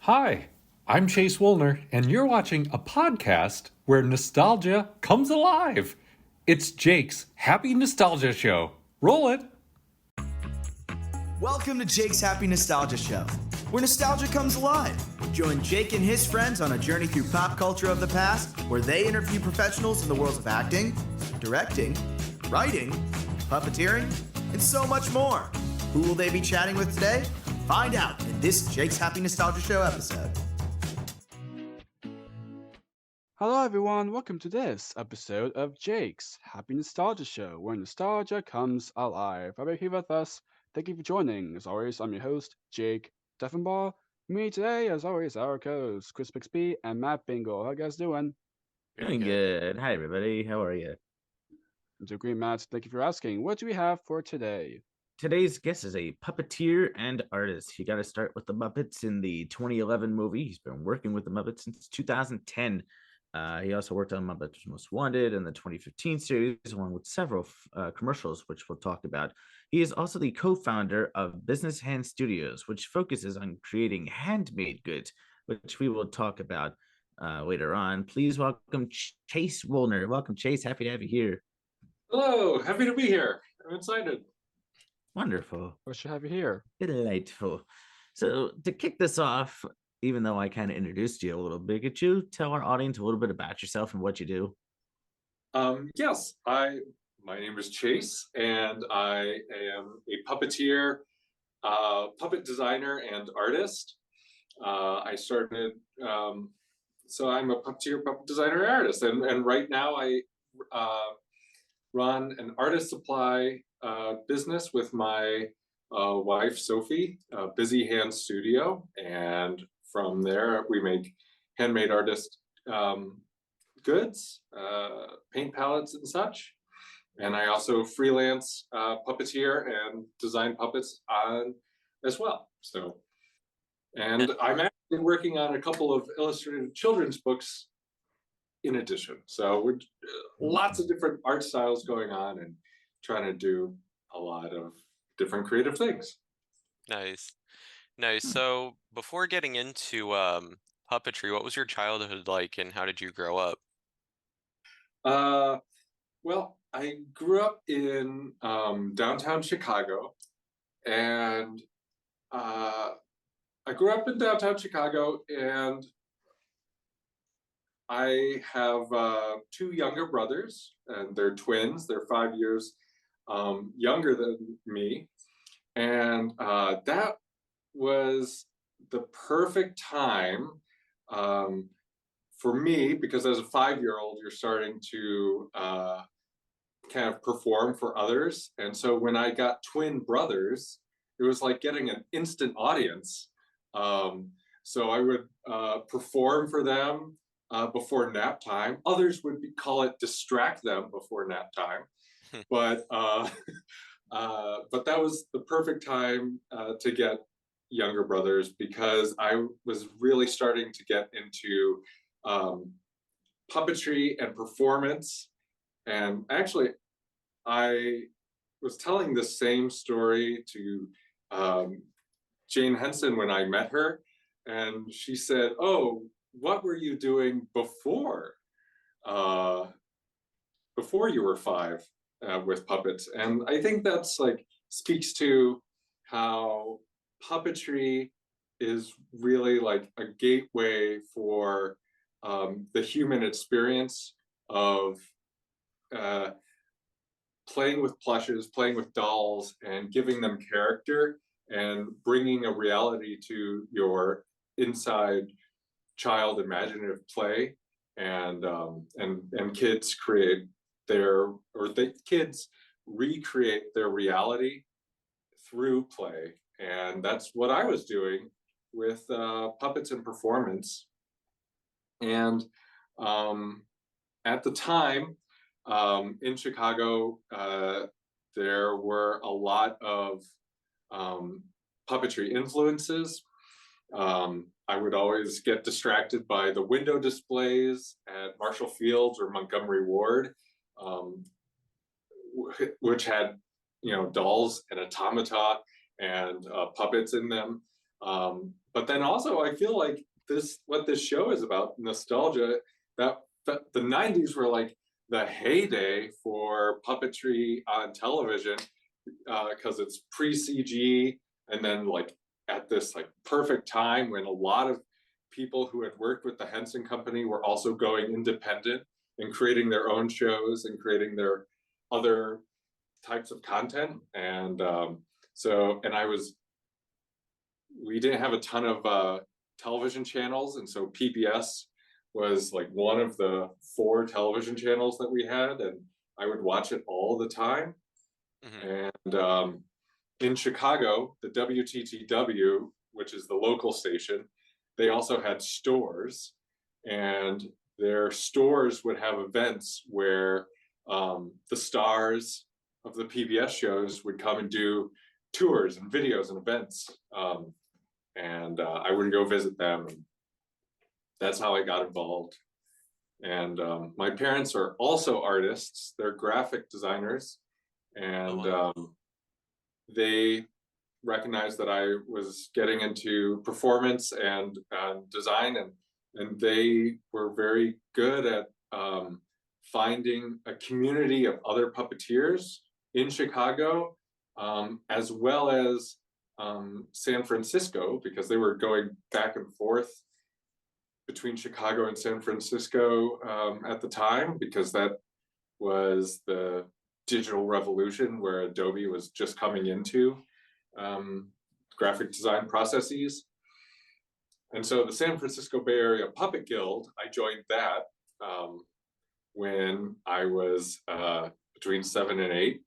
Hi, I'm Chase Woolner, and you're watching a podcast where nostalgia comes alive. It's Jake's Happy Nostalgia Show. Roll it! Welcome to Jake's Happy Nostalgia Show, where nostalgia comes alive. Join Jake and his friends on a journey through pop culture of the past, where they interview professionals in the worlds of acting, directing, writing, puppeteering, and so much more. Who will they be chatting with today? Find out in this Jake's Happy Nostalgia Show episode. Hello everyone, welcome to this episode of Jake's Happy Nostalgia Show, where nostalgia comes alive. Are you here with us? Thank you for joining. As always, I'm your host, Jake Deffenbaugh. Me today, as always, our co-hosts, Chris Bixby and Matt Bingle. How you guys doing? Doing good. Hi, everybody. How are you? I'm doing great, Matt. Thank you for asking. What do we have for today? Today's guest is a puppeteer and artist. You got to start with the Muppets in the 2011 movie. He's been working with the Muppets since 2010. He also worked on Muppets Most Wanted and the 2015 series, along with several commercials, which we'll talk about. He is also the co-founder of Business Hand Studios, which focuses on creating handmade goods, which we will talk about later on. Please welcome Chase Woolner. Welcome, Chase. Happy to have you here. Hello, happy to be here. I'm excited. Wonderful. What should I have you here? Delightful. So to kick this off, even though I kind of introduced you a little bit, could you tell our audience a little bit about yourself and what you do? Yes, my name is Chase, and I am a puppeteer, puppet designer, and artist. I started, so I'm a puppeteer, puppet designer, and artist, and right now I run an artist supply business with my wife, Sophie, Busy Hand Studio. And from there, we make handmade artist goods, paint palettes and such. And I also freelance puppeteer and design puppets on as well. So, and I'm actually working on a couple of illustrated children's books in addition. So we're lots of different art styles going on and trying to do a lot of different creative things. Nice. So before getting into puppetry, what was your childhood like and how did you grow up? Well, I grew up in downtown Chicago, and I have two younger brothers, and they're twins. They're 5 years younger than me. And that was the perfect time for me, because as a 5-year-old, you're starting to kind of perform for others. And so when I got twin brothers, it was like getting an instant audience. So I would perform for them before nap time. Others would call it distract them before nap time. But that was the perfect time to get younger brothers, because I was really starting to get into puppetry and performance. And actually, I was telling the same story to Jane Henson when I met her, and she said, "Oh, what were you doing before you were 5 with puppets?" And I think that's like speaks to how puppetry is really like a gateway for the human experience of playing with plushes, playing with dolls, and giving them character, and bringing a reality to your inside child imaginative play. And kids kids recreate their reality through play. And that's what I was doing with puppets and performance. And at the time, in Chicago, there were a lot of puppetry influences. I would always get distracted by the window displays at Marshall Fields or Montgomery Ward, which had, dolls and automata and puppets in them. But then also I feel like what this show is about, nostalgia, that the 90s were like the heyday for puppetry on television, because it's pre-CG, and then like at this like perfect time when a lot of people who had worked with the Henson Company were also going independent and creating their own shows and creating their other types of content. And we didn't have a ton of television channels, and so PBS was like one of the 4 television channels that we had, and I would watch it all the time. And in Chicago, the WTTW, which is the local station, they also had stores, and their stores would have events where the stars of the PBS shows would come and do tours and videos and events. And I would go visit them. And that's how I got involved. And my parents are also artists. They're graphic designers. And they recognized that I was getting into performance and design, and they were very good at finding a community of other puppeteers in Chicago, as well as San Francisco, because they were going back and forth between Chicago and San Francisco at the time, because that was the digital revolution where Adobe was just coming into graphic design processes. And so the San Francisco Bay Area Puppet Guild, I joined that when I was between 7 and 8,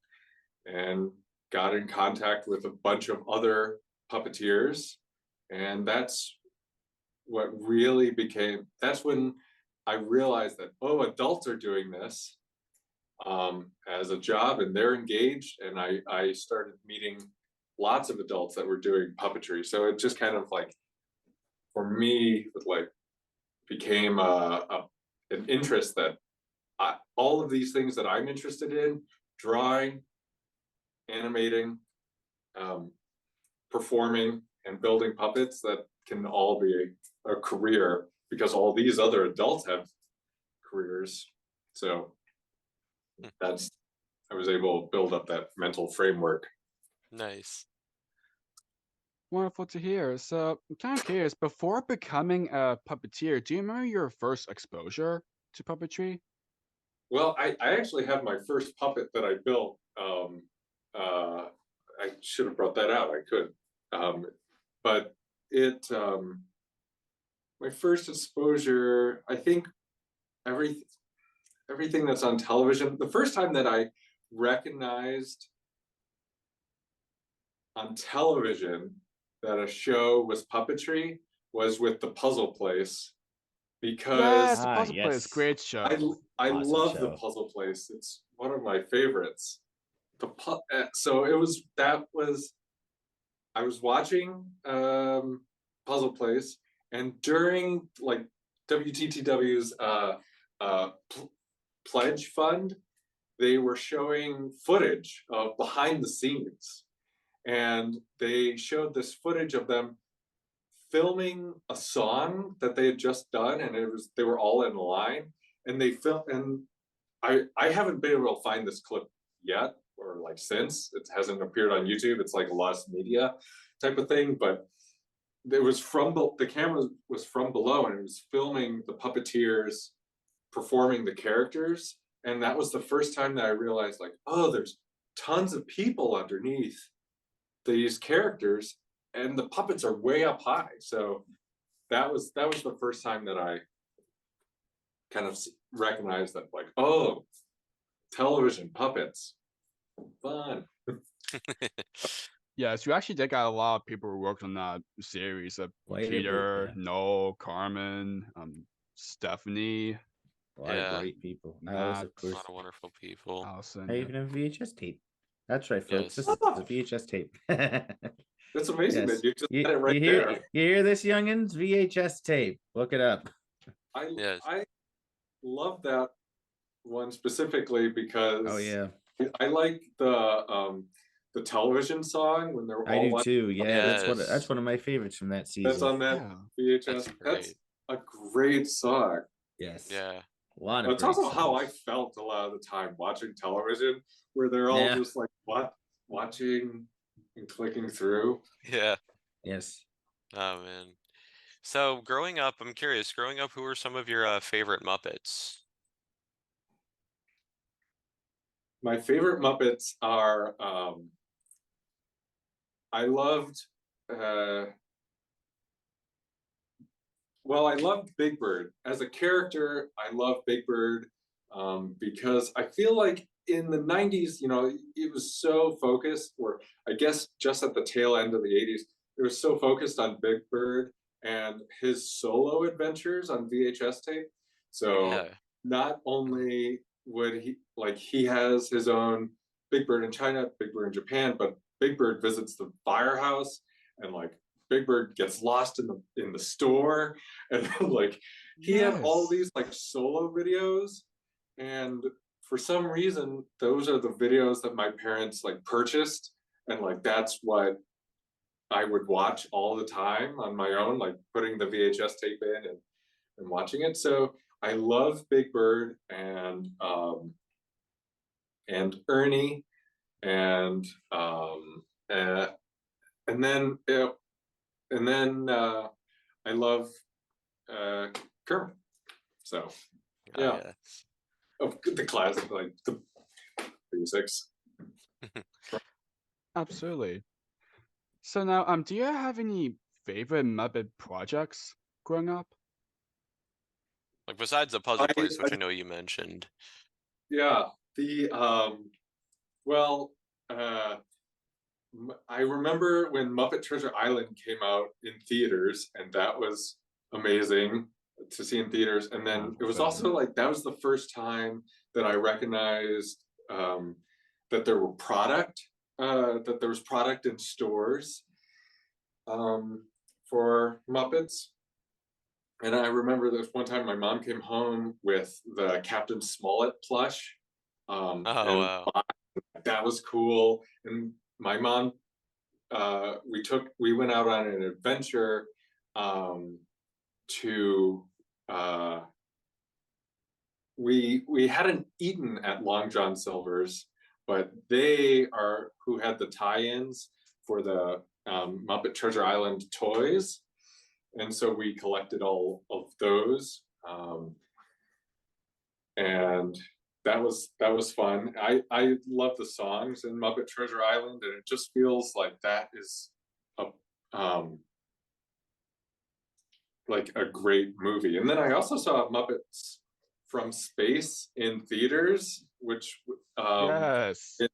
and got in contact with a bunch of other puppeteers. And that's what really that's when I realized that, oh, adults are doing this as a job, and they're engaged. And I started meeting lots of adults that were doing puppetry. So it just kind of like, for me, it like became an interest that all of these things that I'm interested in, drawing, animating, performing, and building puppets, that can all be a career, because all these other adults have careers. So I was able to build up that mental framework. Nice. Wonderful to hear. So I'm kind of curious, before becoming a puppeteer, do you remember your first exposure to puppetry? Well, I actually have my first puppet that I built. I should have brought that out. I could, but my first exposure, I think everything that's on television. The first time that I recognized on television that a show was puppetry was with The Puzzle Place, because Yes, the Puzzle Place, yes. great show. I Awesome love show. The Puzzle Place. It's one of my favorites. So I was watching Puzzle Place, and during like WTTW's pledge fund, they were showing footage of behind the scenes, and they showed this footage of them filming a song that they had just done, and they were all in line, and they filmed. And I haven't been able to find this clip yet, or like since it hasn't appeared on YouTube. It's like a lost media type of thing, but it was the camera was from below, and it was filming the puppeteers performing the characters. And that was the first time that I realized, like, oh, there's tons of people underneath these characters, and the puppets are way up high. So that was the first time that I kind of recognized that, like, oh, television puppets, fun. Yes, you actually did got a lot of people who worked on that series. Quite a bit, Peter, yeah. Noel, Carmen, Stephanie, A lot Yeah. of great people. Alice, Matt, of A course. lot of wonderful people. Allison. I yeah. even have a VHS tape. That's right, folks. Yes. This is a VHS tape. It's amazing Yes. that you just You, had it right you hear, there. you hear this, youngins? VHS tape. Look it up. Yes. I love that one specifically because Oh yeah. I like the the television song when they're I all do watching. too. Yeah, that's Yes. one of my favorites from that That's season. on that Yeah. VHS. That's That's great. a great song. Yes. Yeah. A lot of That's great also how I songs. felt a lot of the time watching television, where they're all Yeah. just like watching and clicking through. Yeah. Yes. Oh man. So growing up, I'm curious, growing up, who were some of your favorite Muppets? My favorite Muppets are I loved well, I loved Big Bird. As a character, I love Big Bird because I feel like in the 90s, you know, it was so focused, or I guess just at the tail end of the 80s, it was so focused on Big Bird and his solo adventures on VHS tape. So Yeah. not only would he has his own Big Bird in China, Big Bird in Japan, but Big Bird visits the firehouse, and like Big Bird gets lost in the store, and like he had all Yes. these like solo videos, and for some reason those are the videos that my parents like purchased, and like that's what I would watch all the time on my own, like putting the VHS tape in and watching it. So I love Big Bird and Ernie and uh, and then I love Kermit. So Oh yeah, yeah. of the classic, like the basics. Absolutely. So now, do you have any favorite Muppet projects growing up? Like besides the puzzle I, place, I which I know you mentioned. yeah, the well, uh, I remember when Muppet Treasure Island came out in theaters, and that was amazing to see in theaters. And then it Wonderful was film. also like that was the first time that I recognized that there were that there was product in stores um, for Muppets. And I remember this one time my mom came home with the Captain Smollett plush, Oh and wow. that was cool. And my mom we went out on an adventure to we hadn't eaten at Long John Silver's, but they are who had the tie-ins for the Muppet Treasure Island toys, and so we collected all of those, and that was fun. I love the songs in Muppet Treasure Island, and it just feels like that is a um, like a great movie. And then I also saw Muppets from Space in theaters, which Yes. in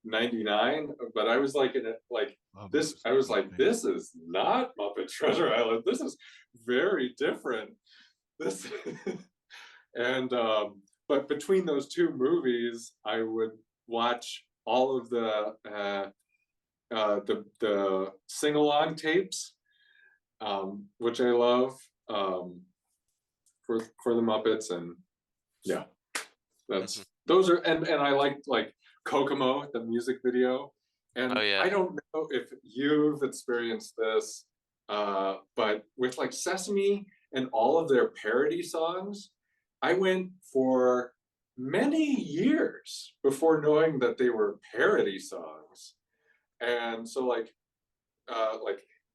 '99. But I was like in it like Love this. Muppets I was from like, Space. this is not Muppet Treasure Island. This is very different. This and but between those two movies, I would watch all of the sing along tapes, which I love, for the Muppets, and yeah, Mhm. those are, and I like Kokomo, the music video, Oh and I yeah. don't know if you've experienced this, but with like Sesame and all of their parody songs, I went for many years before knowing that they were parody songs, and so like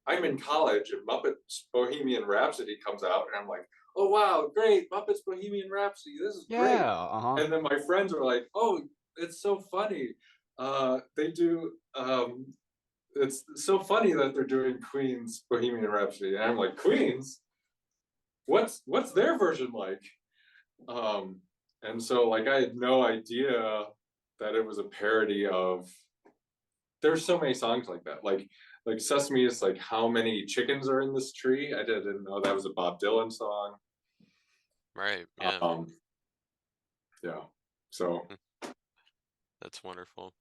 I'm in college and Muppets Bohemian Rhapsody comes out, and I'm like, oh wow, great, Muppets Bohemian Rhapsody, this is great. Yeah. Uh-huh. And then my friends are like, oh, it's so funny. They do it's so funny that they're doing Queen's Bohemian Rhapsody. And I'm like, Queen's? What's their version like? And so like I had no idea that it was a parody of, there's so many songs like that. Like Sesame is like how many chickens are in this tree? I didn't know that was a Bob Dylan song. Right. Yeah. Um yeah. So That's wonderful.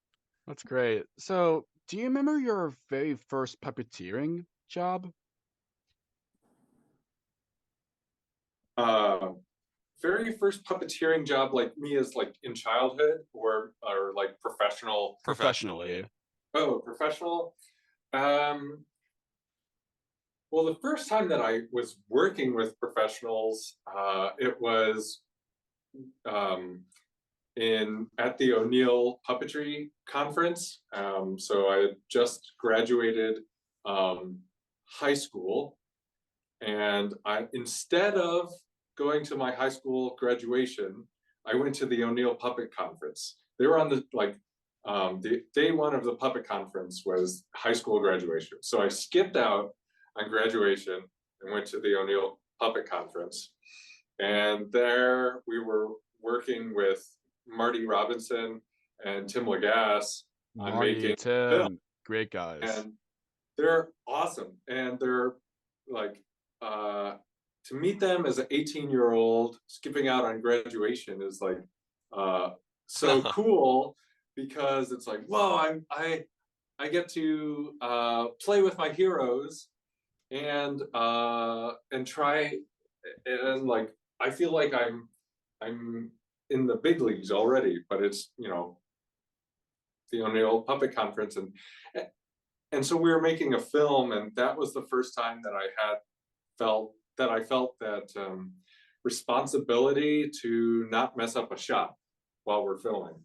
That's great. So, do you remember your very first puppeteering job? uh very first puppeteering job, like me, is like in childhood or like professional. Professionally. Professionally. Oh, professional. Um, well, the first time that I was working with professionals, it was um, in at the O'Neill Puppetry Conference. So I had just graduated um, high school, and I instead of going to my high school graduation, I went to the O'Neill Puppet Conference. They were on the day one of the puppet conference was high school graduation. So I skipped out on graduation and went to the O'Neill Puppet Conference. And there we were working with Marty Robinson and Tim Lagasse on Marty, making film. Tim, great guys. And they're awesome. And they're like, to meet them as an 18-year-old skipping out on graduation is like so cool, because it's like, whoa, I get to play with my heroes and try, and like I feel like I'm in the big leagues already, but it's, you know, the O'Neill Puppet Conference, and so we were making a film, and that was the first time that I felt that responsibility to not mess up a shot while we're filming.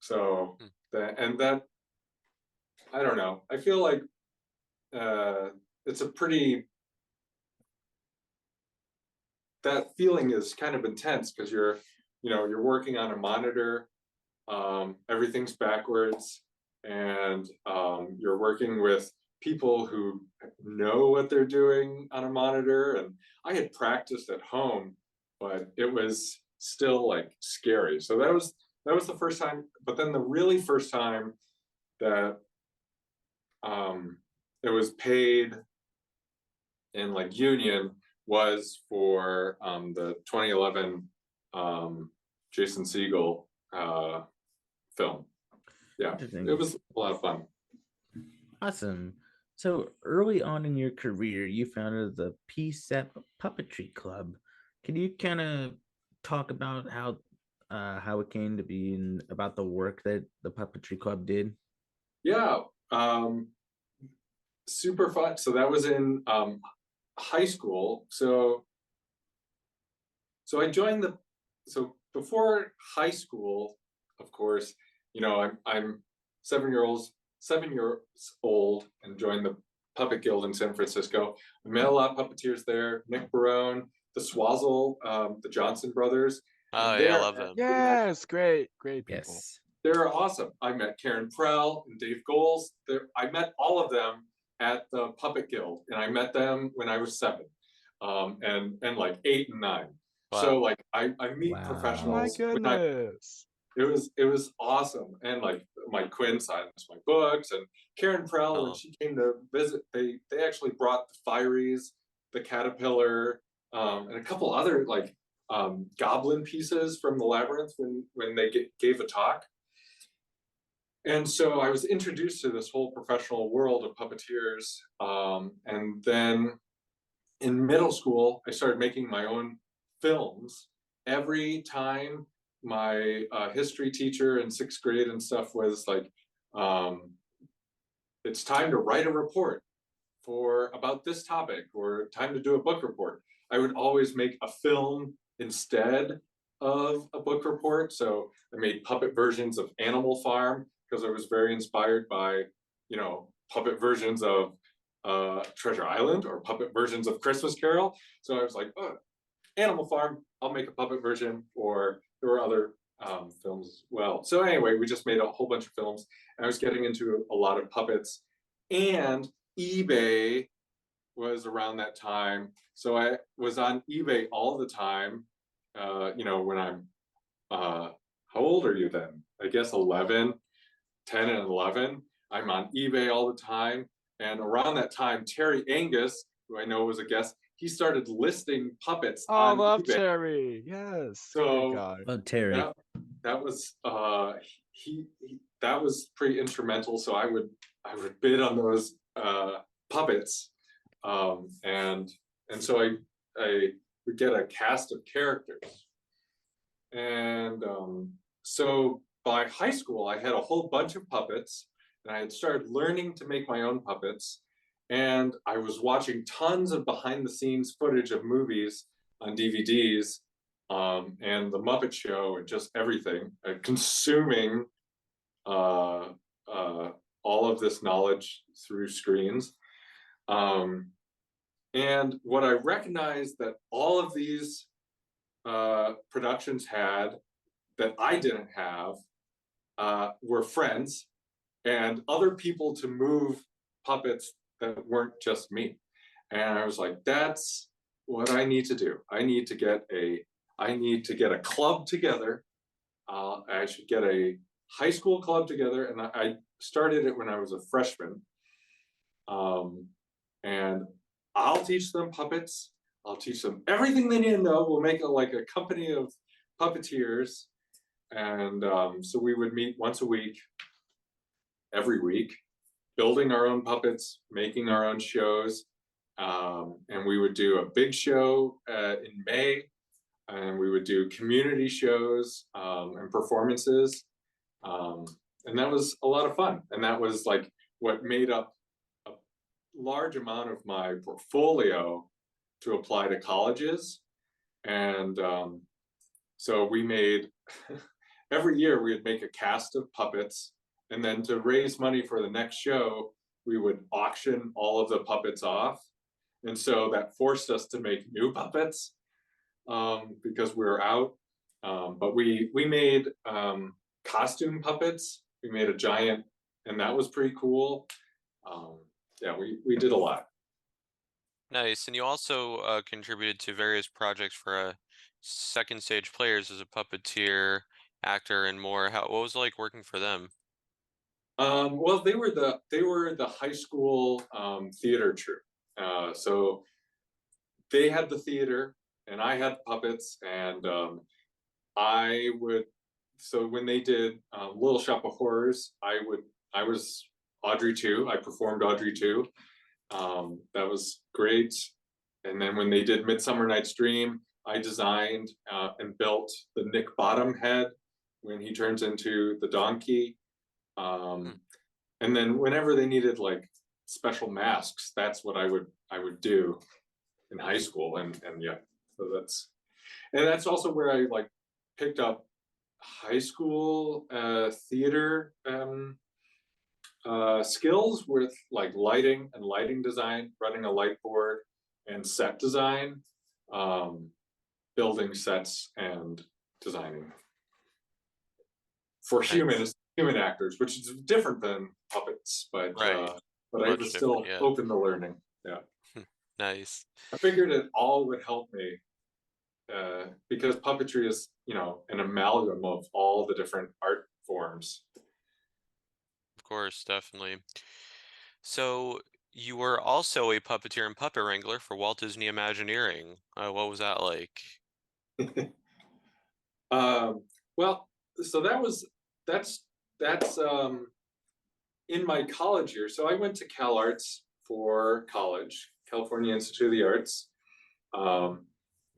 So that I don't know. I feel like it's a pretty, that feeling is kind of intense, because you're working on a monitor, everything's backwards, and you're working with people who know what they're doing on a monitor. And I had practiced at home, but it was still like scary. So that was the first time. But then the really first time that it was paid in like union was for the 2011 Jason Segel film. Yeah, it was a lot of fun. Awesome. So early on in your career, you founded the PSEP Puppetry Club. Can you kind of talk about how it came to be and about the work that the Puppetry Club did? Yeah, super fun. So that was in high school. So I joined so before high school, of course, you know, I'm 7 years old and joined the Puppet Guild in San Francisco. I met a lot of puppeteers there, Nick Barone, the Swazzle, the Johnson brothers. Oh yeah, I love them. Yes, great people. Yes. They're awesome. I met Karen Prell and Dave Goals. I met all of them at the Puppet Guild, and I met them when I was 7, and like 8 and 9. Wow. So like I meet Wow. professionals. My goodness. It was awesome. And like Mike Quinn signed my books, and Karen Prell, when she came to visit, they actually brought the Fireys, the Caterpillar, and a couple other like goblin pieces from the Labyrinth when they gave a talk. And so I was introduced to this whole professional world of puppeteers. And then in middle school, I started making my own films. Every time my history teacher in 6th grade and stuff was like, it's time to write a report about this topic, or time to do a book report, I would always make a film instead of a book report. So I made puppet versions of Animal Farm, because I was very inspired by, you know, puppet versions of Treasure Island or puppet versions of Christmas Carol. So I was like, oh, Animal Farm, I'll make a puppet version. Or there were other films as well. So anyway, we just made a whole bunch of films, and I was getting into a lot of puppets, and eBay was around that time. So I was on eBay all the time. You know, when I'm, how old are you then? I guess 11, 10 and 11. I'm on eBay all the time. And around that time, Terry Angus, who I know was a guest, he started listing puppets on I love eBay. Terry. Yes. So great guy. Oh, Terry. That was that was pretty instrumental. So I would bid on those puppets, and so I would get a cast of characters, and so by high school I had a whole bunch of puppets, and I had started learning to make my own puppets. And I was watching tons of behind the scenes footage of movies on DVDs, and the Muppet Show and just everything, consuming uh, all of this knowledge through screens. And what I recognized that all of these productions had that I didn't have were friends and other people to move puppets that weren't just me. And I was like, that's what I need to do. I need to get a club together. I should get a high school club together. And I started it when I was a freshman. And I'll teach them puppets. I'll teach them everything they need to know. We'll make it like a company of puppeteers. And so we would meet once a week, every week, building our own puppets, making our own shows. And we would do a big show in May, and we would do community shows and performances. And that was a lot of fun. And that was like what made up a large amount of my portfolio to apply to colleges. And so we made, every year we would make a cast of puppets. And then to raise money for the next show, we would auction all of the puppets off. And so that forced us to make new puppets because we were out. But we made costume puppets. We made a giant, and that was pretty cool. Yeah, we did a lot. Nice. And you also contributed to various projects for second stage players as a puppeteer, actor, and more. What was it like working for them? Well, they were the high school theater troupe. So they had the theater, and I had puppets, and I would. So when they did Little Shop of Horrors, I was Audrey 2. I performed Audrey 2. That was great. And then when they did Midsummer Night's Dream, I designed and built the Nick Bottom head when he turns into the donkey. And then whenever they needed like special masks, that's what I would do in high school. And yeah, so that's also where I like picked up high school theater skills with like lighting and lighting design, running a light board, and set design, building sets and designing for Nice. human actors, which is different than puppets, but Right. I Much was still different, yeah. open to learning. Yeah, Nice. I figured it all would help me because puppetry is, an amalgam of all the different art forms. Of course, definitely. So you were also a puppeteer and puppet wrangler for Walt Disney Imagineering. What was that like? Well, so that's in my college year. So I went to Cal Arts for college, California Institute of the Arts,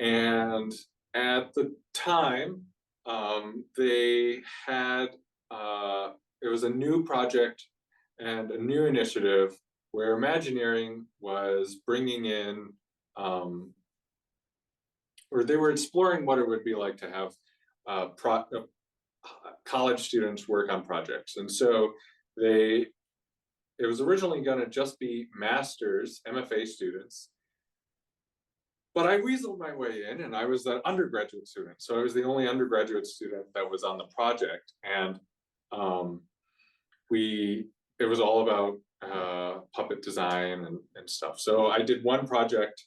and at the time they had it was a new project and a new initiative where Imagineering was bringing in or they were exploring what it would be like to have college students work on projects. And so it was originally going to just be masters, MFA students. But I weaseled my way in, and I was an undergraduate student. So I was the only undergraduate student that was on the project. And it was all about puppet design and stuff. So I did one project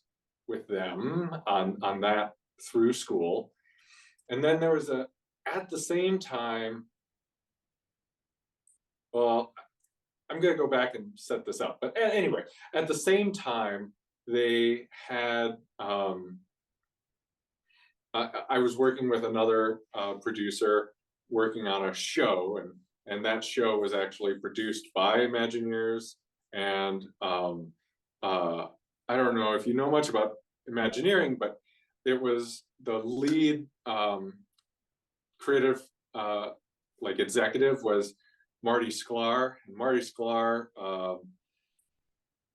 with them on that through school. And then there was at the same time, well, I'm going to go back and set this up. But anyway, at the same time, they had, I was working with another producer working on a show, and that show was actually produced by Imagineers. And I don't know if you know much about Imagineering, but it was the lead creative like executive was Marty Sklar. And Marty Sklar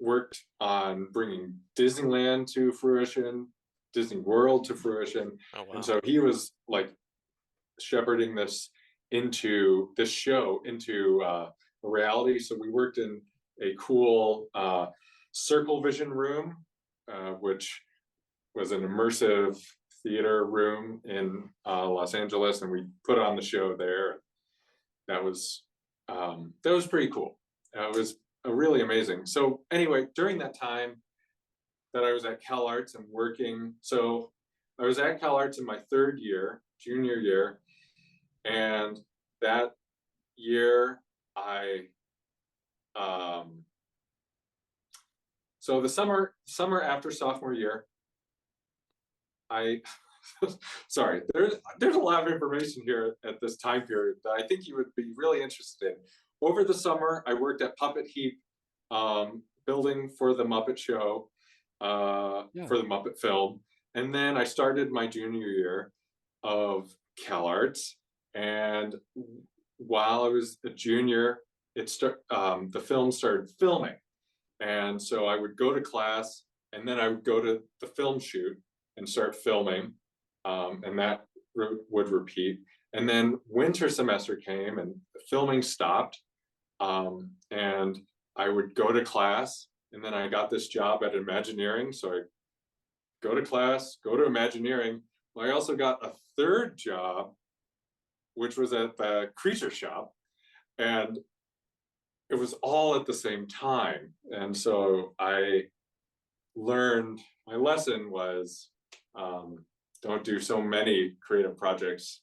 worked on bringing Disneyland to fruition, Disney World to fruition. Oh wow. And so he was like shepherding this show into reality. So we worked in a cool circle vision room, which was an immersive theater room in Los Angeles, and we put on the show there. That was pretty cool. It was really amazing. So anyway, during that time that I was at CalArts and working, so I was at CalArts in my third year, junior year, and that year so the summer after sophomore year, sorry, there's a lot of information here at this time period that I think you would be really interested in. Over the summer, I worked at Puppet Heap, building for the Muppet show, for the Muppet film. And then I started my junior year of CalArts. And while I was a junior, the film started filming. And so I would go to class, and then I would go to the film shoot and start filming. And that would repeat. And then winter semester came and filming stopped. And I would go to class, and then I got this job at Imagineering. So I go to class, go to Imagineering. Well, I also got a third job, which was at the Creature Shop. And it was all at the same time. And so I learned, my lesson was, don't do so many creative projects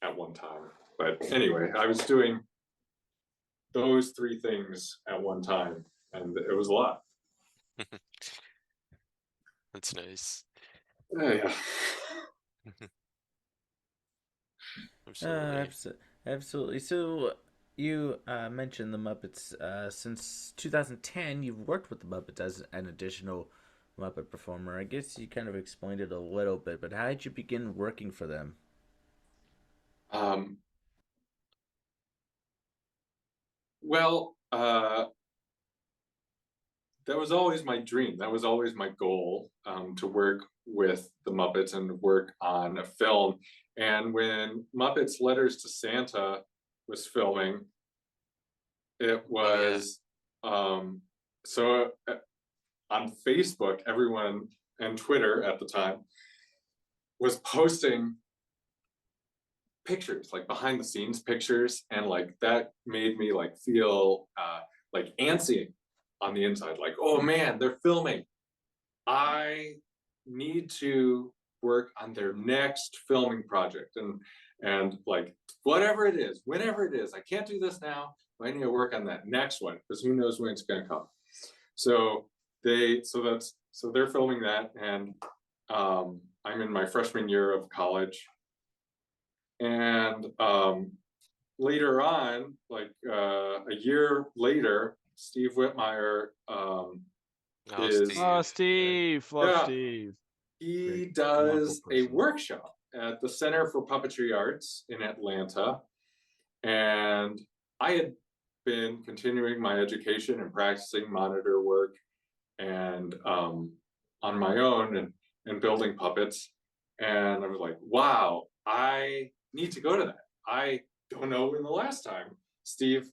at one time. But anyway, I was doing those three things at one time, and it was a lot. That's nice. Yeah. Absolutely. Absolutely. So you mentioned the Muppets. Since 2010, you've worked with the Muppets as an additional Muppet performer. I guess you kind of explained it a little bit, but how did you begin working for them? Well, that was always my dream. That was always my goal, to work with the Muppets and work on a film. And when Muppets Letters to Santa was filming, it was so on Facebook, everyone, and Twitter at the time, was posting pictures, like behind the scenes pictures, and like that made me like feel like antsy on the inside, like, oh man, they're filming. I need to work on their next filming project, and like whatever it is, whenever it is, I can't do this now, but I need to work on that next one, because who knows when it's gonna come. So they're filming that, and I'm in my freshman year of college. And later on, like a year later, Steve Whitmire Steve, love Steve. He Great does a person. workshop at the Center for Puppetry Arts in Atlanta. And I had been continuing my education and practicing monitor work and on my own and building puppets. And I was like, wow, I need to go to that. I don't know when the last time Steve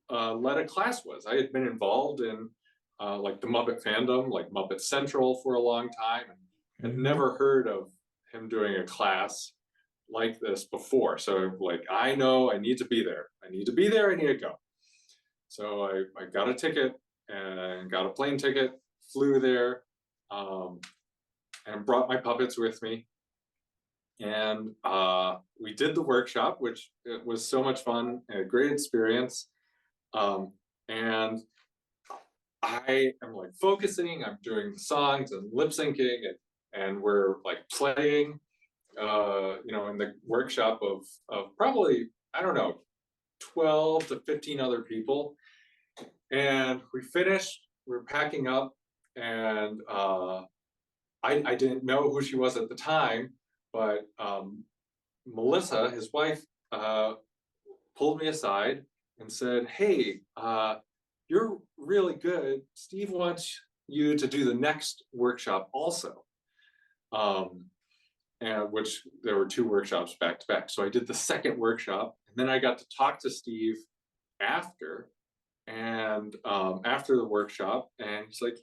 led a class was. I had been involved in like the Muppet fandom, like Muppet Central for a long time, and had never heard of him doing a class like this before. So like, I know I need to be there. I need to be there. I need to go. So I got a ticket and got a plane ticket, flew there, and brought my puppets with me. And we did the workshop, which it was so much fun, a great experience. And I am like focusing, I'm doing the songs and lip syncing, and we're like playing, in the workshop of probably, I don't know, 12 to 15 other people. And we finished, we were packing up, and I didn't know who she was at the time, but Melissa, his wife, pulled me aside and said, "Hey, you're really good. Steve wants you to do the next workshop also." And which there were 2 workshops back to back. So I did the second workshop, and then I got to talk to Steve after, and after the workshop, and he's like,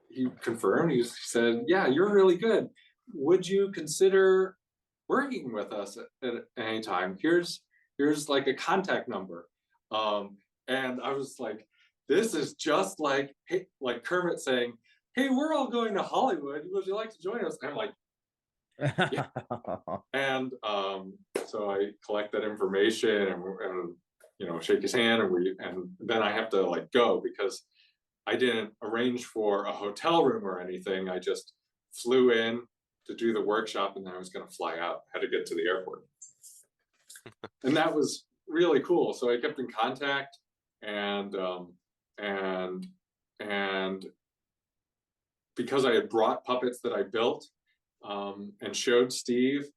he confirmed. He said, "Yeah, you're really good. Would you consider working with us at any time? Here's like a contact number." And I was like, "This is just like, hey, like Kermit saying, 'Hey, we're all going to Hollywood. Would you like to join us?'" And I'm like, "Yeah." And so I collect that information and shake his hand, and then I have to like go because I didn't arrange for a hotel room or anything. I just flew in to do the workshop, and then I was going to fly out. Had to get to the airport, and that was really cool. So I kept in contact, and and because I had brought puppets that I built and showed Steve,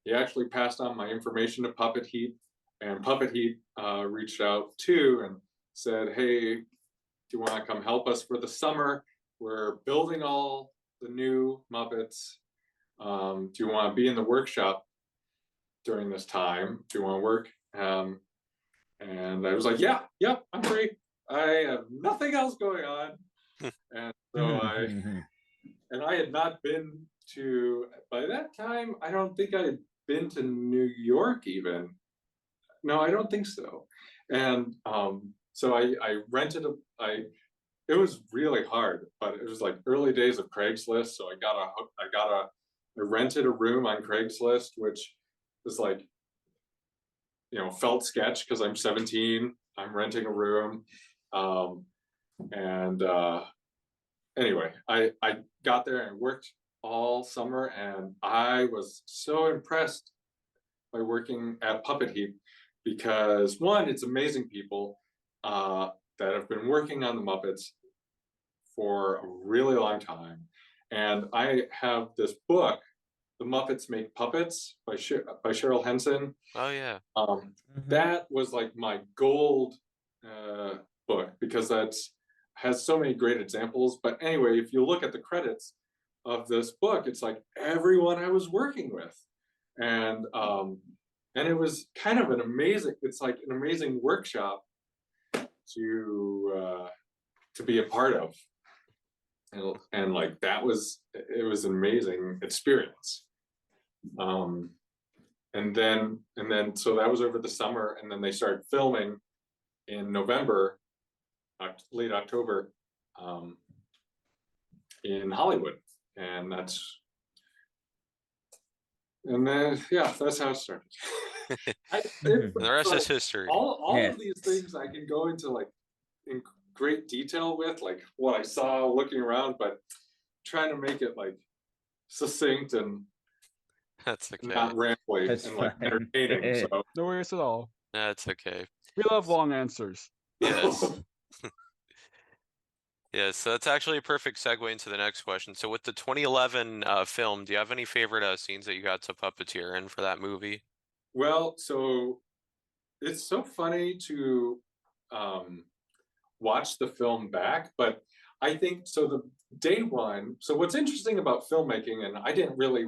he actually passed on my information to Puppet Heap, and Puppet Heap reached out too and said, "Hey, do you want to come help us for the summer? We're building all the new Muppets. Do you want to be in the workshop during this time? Do you want to work?" And I was like, "Yeah, yep, I'm free. I have nothing else going on." And so I had not been to, by that time, I don't think I had been to New York even. No, I don't think so. And so I rented it was really hard, but it was like early days of Craigslist. So I rented a room on Craigslist, which was like, felt sketch because I'm 17, I'm renting a room. And anyway, I got there and worked all summer, and I was so impressed by working at Puppet Heap because, one, it's amazing people that have been working on the Muppets for a really long time. And I have this book, The Muppets Make Puppets by Cheryl Henson. Oh yeah. That was like my gold book because has so many great examples. But anyway, if you look at the credits of this book, it's like everyone I was working with. And it was kind of an amazing workshop to be a part of. And like it was an amazing experience. And then so that was over the summer, and then they started filming in November, late October, in Hollywood, and that's how it started. The rest is history. All of these things I can go into like in great detail with, like what I saw looking around, but trying to make it like succinct and That's okay. not rambly and like entertaining. So No worries at all. That's okay. We love long answers. Yes. Yeah, so that's actually a perfect segue into the next question. So with the 2011 film, do you have any favorite scenes that you got to puppeteer in for that movie? Well, so it's so funny to watch the film back, but I think so the day one, so what's interesting about filmmaking, and I didn't really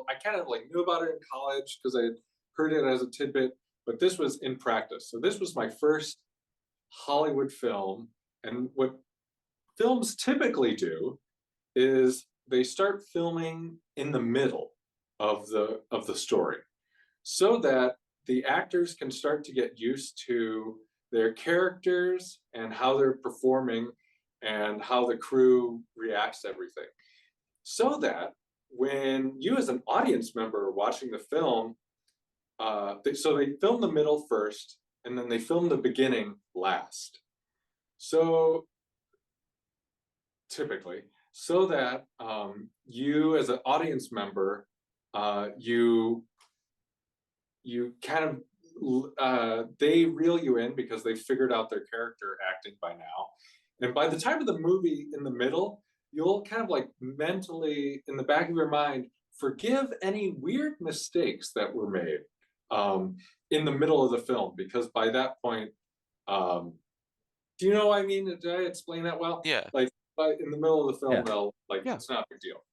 I kind of like knew about it in college because I had heard it as a tidbit, but this was in practice. So this was my first Hollywood film, and what films typically do is they start filming in the middle of the story so that the actors can start to get used to their characters and how they're performing and how the crew reacts to everything, so that when you as an audience member are watching the film, they film the middle first and then they film the beginning last, so typically, so that you as an audience member, you kind of they reel you in because they figured out their character acting by now. And by the time of the movie in the middle, you'll kind of like mentally in the back of your mind forgive any weird mistakes that were made. in the middle of the film, because by that point, do you know what I mean? Did I explain that well? Yeah. Like, but in the middle of the film, Yeah. they'll Yeah. it's not a big deal.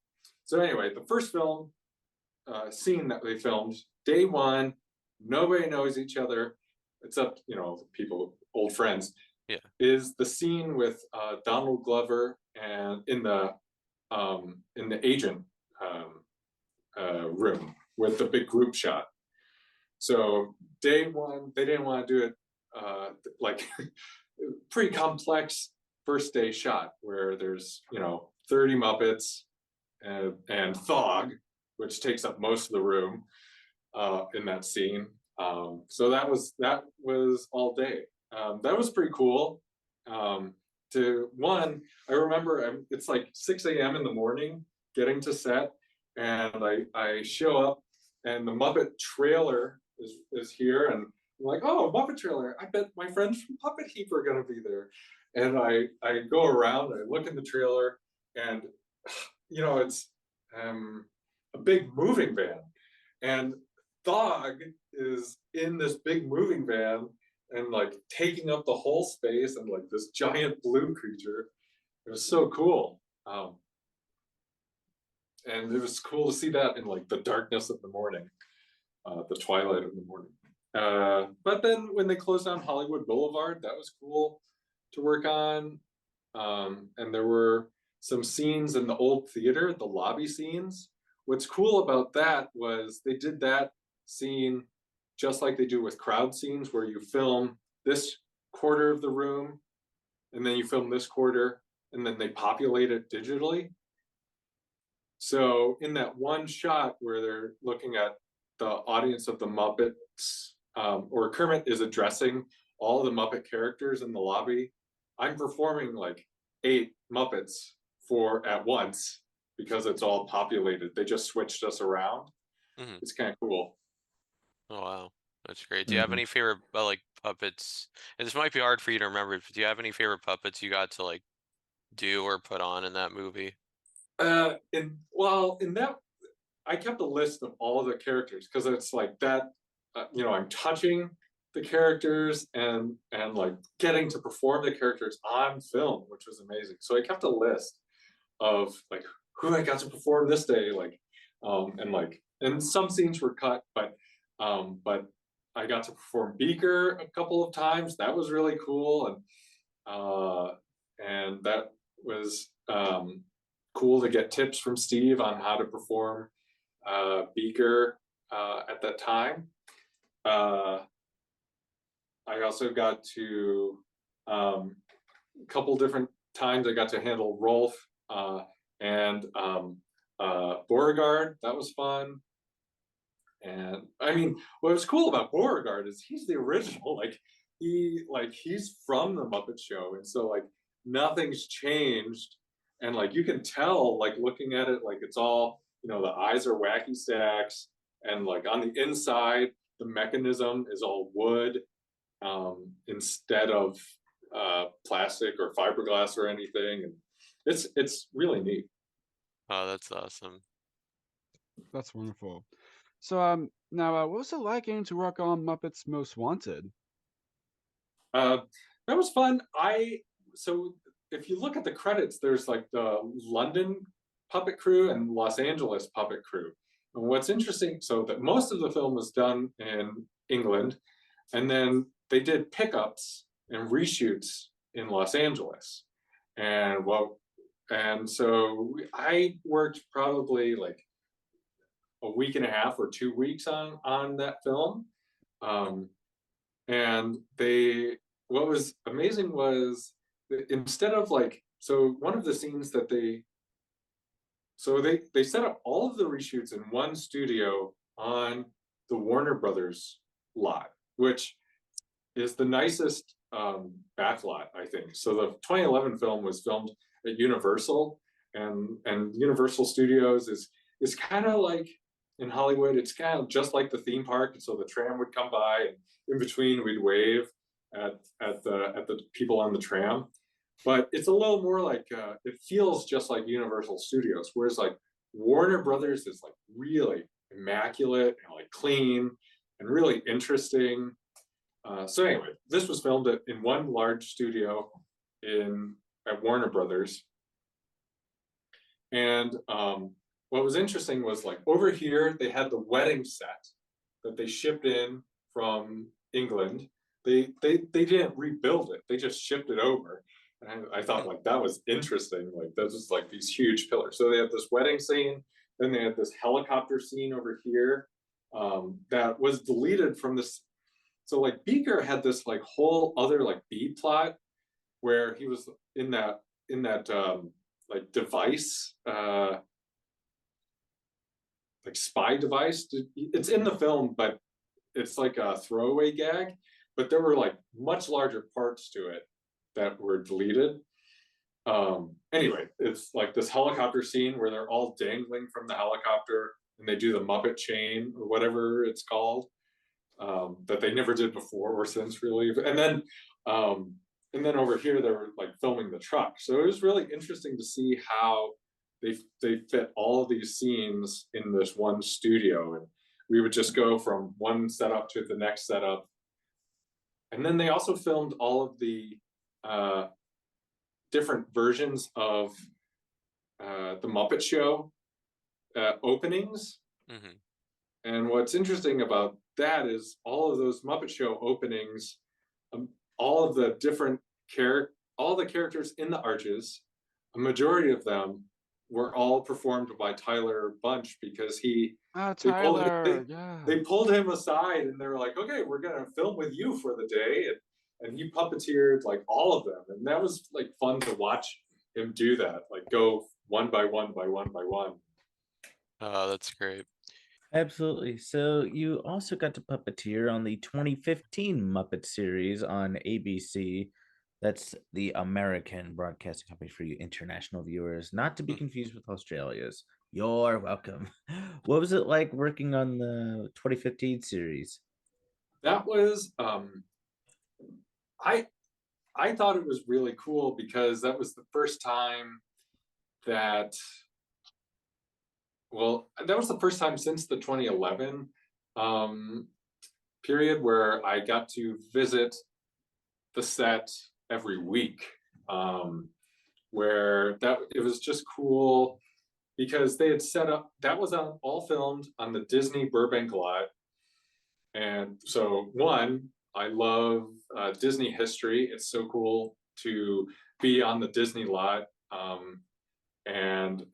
So anyway, the first film scene that they filmed, day one, nobody knows each other except people, old friends. Yeah. Is the scene with Donald Glover and in the agent room with the big group shot. So day one, they didn't want to do it like pretty complex first day shot where there's 30 Muppets and Thog, which takes up most of the room in that scene. So that was all day. That was pretty cool. I remember it's like 6 a.m. in the morning getting to set, and I show up, and the Muppet trailer is here, and I'm like, oh, Muppet trailer! I bet my friends from Puppet Heap are gonna be there. And I go around, I look in the trailer, and it's a big moving van, and Thog is in this big moving van and like taking up the whole space, and like this giant blue creature. It was so cool. And it was cool to see that in like the darkness of the morning, the twilight of the morning. But then when they closed down Hollywood Boulevard, that was cool to work on. And there were some scenes in the old theater, the lobby scenes. What's cool about that was they did that scene just like they do with crowd scenes, where you film this quarter of the room and then you film this quarter and then they populate it digitally. So in that one shot where they're looking at the audience of the Muppets, or Kermit is addressing all the Muppet characters in the lobby, I'm performing like 8 Muppets at once because it's all populated. They just switched us around. Mm-hmm. It's kind of cool. Oh wow, that's great. Do you have any favorite like puppets? And this might be hard for you to remember, but do you have any favorite puppets you got to like do or put on in that movie? In that, I kept a list of all the characters because it's like that. I'm touching the characters and like getting to perform the characters on film, which was amazing. So I kept a list of like who I got to perform this day, and some scenes were cut, but I got to perform Beaker a couple of times. That was really cool, and that was cool to get tips from Steve on how to perform Beaker at that time. I also got to a couple different times I got to handle Rolf and Beauregard. That was fun. And I mean, what was cool about Beauregard is he's the original. He's from the Muppet Show, and so like nothing's changed. And like you can tell, like looking at it, like it's all the eyes are wacky stacks, and like on the inside, the mechanism is all wood instead of plastic or fiberglass or anything. And it's really neat. Oh, that's awesome. That's wonderful. So now what was it like getting to work on Muppets Most Wanted? That was fun. So if you look at the credits, there's like the London puppet crew and Los Angeles puppet crew. And what's interesting, so that most of the film was done in England, and then they did pickups and reshoots in Los Angeles. And so I worked probably like a week and a half or 2 weeks on that film. And what was amazing was that instead of one of the scenes that they set up all of the reshoots in one studio on the Warner Brothers lot, which is the nicest back lot, I think. So the 2011 film was filmed at Universal, and Universal Studios is kind of like in Hollywood. It's kind of just like the theme park, and so the tram would come by, and in between we'd wave at the people on the tram. But it's a little more like it feels just like Universal Studios, whereas like Warner Brothers is like really immaculate and like clean, and really interesting. So anyway, this was filmed in one large studio at Warner Brothers. And what was interesting was, like, over here, they had the wedding set that they shipped in from England. They didn't rebuild it. They just shipped it over. And I thought, like, that was interesting. Like, that was like these huge pillars. So they had this wedding scene. Then they had this helicopter scene over here that was deleted from this. So like Beaker had this like whole other like B plot where he was in that like device, like spy device. It's in the film, but it's like a throwaway gag. But there were like much larger parts to it that were deleted. Anyway, it's like this helicopter scene where they're all dangling from the helicopter and they do the Muppet chain or whatever it's called, that they never did before or since, really. And then over here they were like filming the truck. So it was really interesting to see how they fit all of these scenes in this one studio, and we would just go from one setup to the next setup. And then they also filmed all of the different versions of the Muppet Show openings. Mm-hmm. And what's interesting about that is all of those Muppet Show openings, all of the different all the characters in the arches, a majority of them were all performed by Tyler Bunch, because Tyler, they pulled him aside and they were like, okay, we're gonna film with you for the day, and he puppeteered like all of them, and that was like fun to watch him do that, like go one by one by one by one. Oh, that's great. Absolutely. So you also got to puppeteer on the 2015 Muppet series on ABC. That's the American Broadcasting Company for you international viewers, not to be confused with Australia's. You're welcome. What was it like working on the 2015 series? That was I thought it was really cool, because that was the first time that since the 2011 period where I got to visit the set every week, where it was just cool, because they had set up, that was all filmed on the Disney Burbank lot. And so, one, I love Disney history. It's so cool to be on the Disney lot. And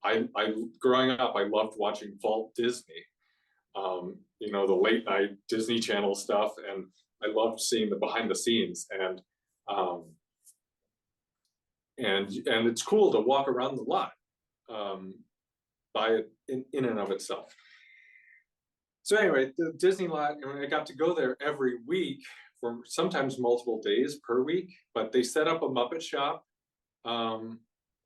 I growing up, I loved watching Walt Disney, the late night Disney Channel stuff. And I loved seeing the behind the scenes, and it's cool to walk around the lot by it in and of itself. So anyway, the Disney lot, I got to go there every week for sometimes multiple days per week, but they set up a Muppet shop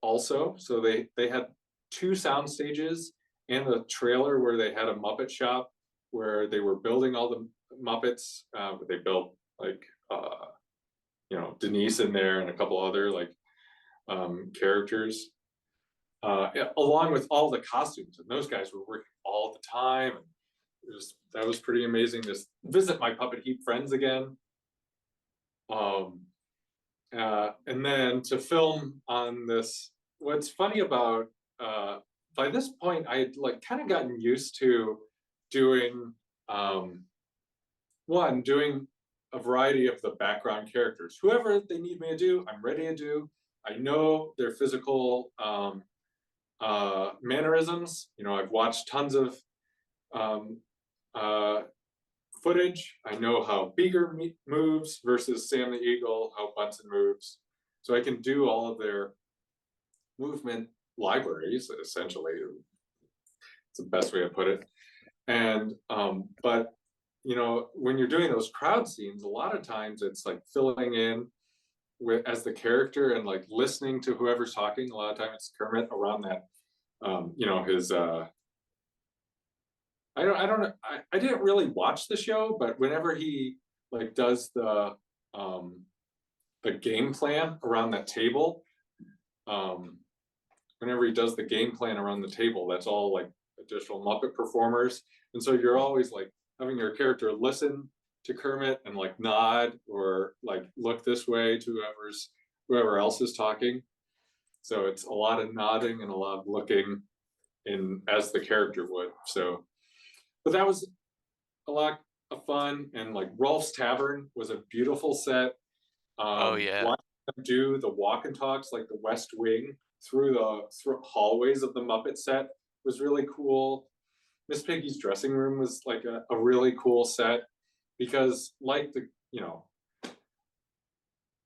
also. So they had 2 sound stages and a trailer where they had a Muppet shop where they were building all the Muppets. They built like, Denise in there and a couple other like characters, along with all the costumes. And those guys were working all the time. And that was pretty amazing to visit my Puppet Heap friends again. And then to film on this, what's funny about, by this point, I had like kind of gotten used to doing, doing a variety of the background characters. Whoever they need me to do, I'm ready to do. I know their physical mannerisms. I've watched tons of footage. I know how Beaker moves versus Sam the Eagle, how Bunsen moves. So I can do all of their movement libraries, essentially. It's the best way to put it. And but when you're doing those crowd scenes, a lot of times it's like filling in as the character and like listening to whoever's talking. A lot of times it's Kermit around that, his I don't know. I didn't really watch the show, but whenever he like does the game plan around that table, that's all like additional Muppet performers. And so you're always like, having your character listen to Kermit and like nod or like look this way to whoever else is talking. So it's a lot of nodding and a lot of looking in as the character would. So, but that was a lot of fun. And like Rolf's Tavern was a beautiful set. Oh yeah. Watching them do the walk and talks like the West Wing through the hallways of the Muppet set was really cool. Miss Piggy's dressing room was like a really cool set because like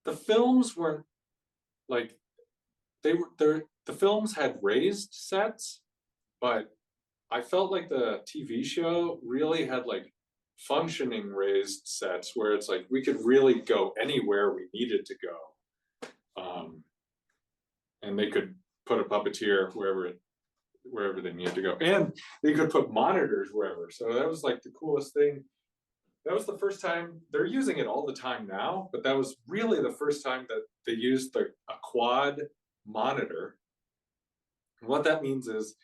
the films weren't like the films had raised sets, but I felt like the TV show really had like functioning raised sets where it's like we could really go anywhere we needed to go. And they could put a puppeteer wherever they needed to go. And they could put monitors wherever. So that was like the coolest thing. That was the first time. They're using it all the time now, but that was really the first time that they used a quad monitor. And what that means is,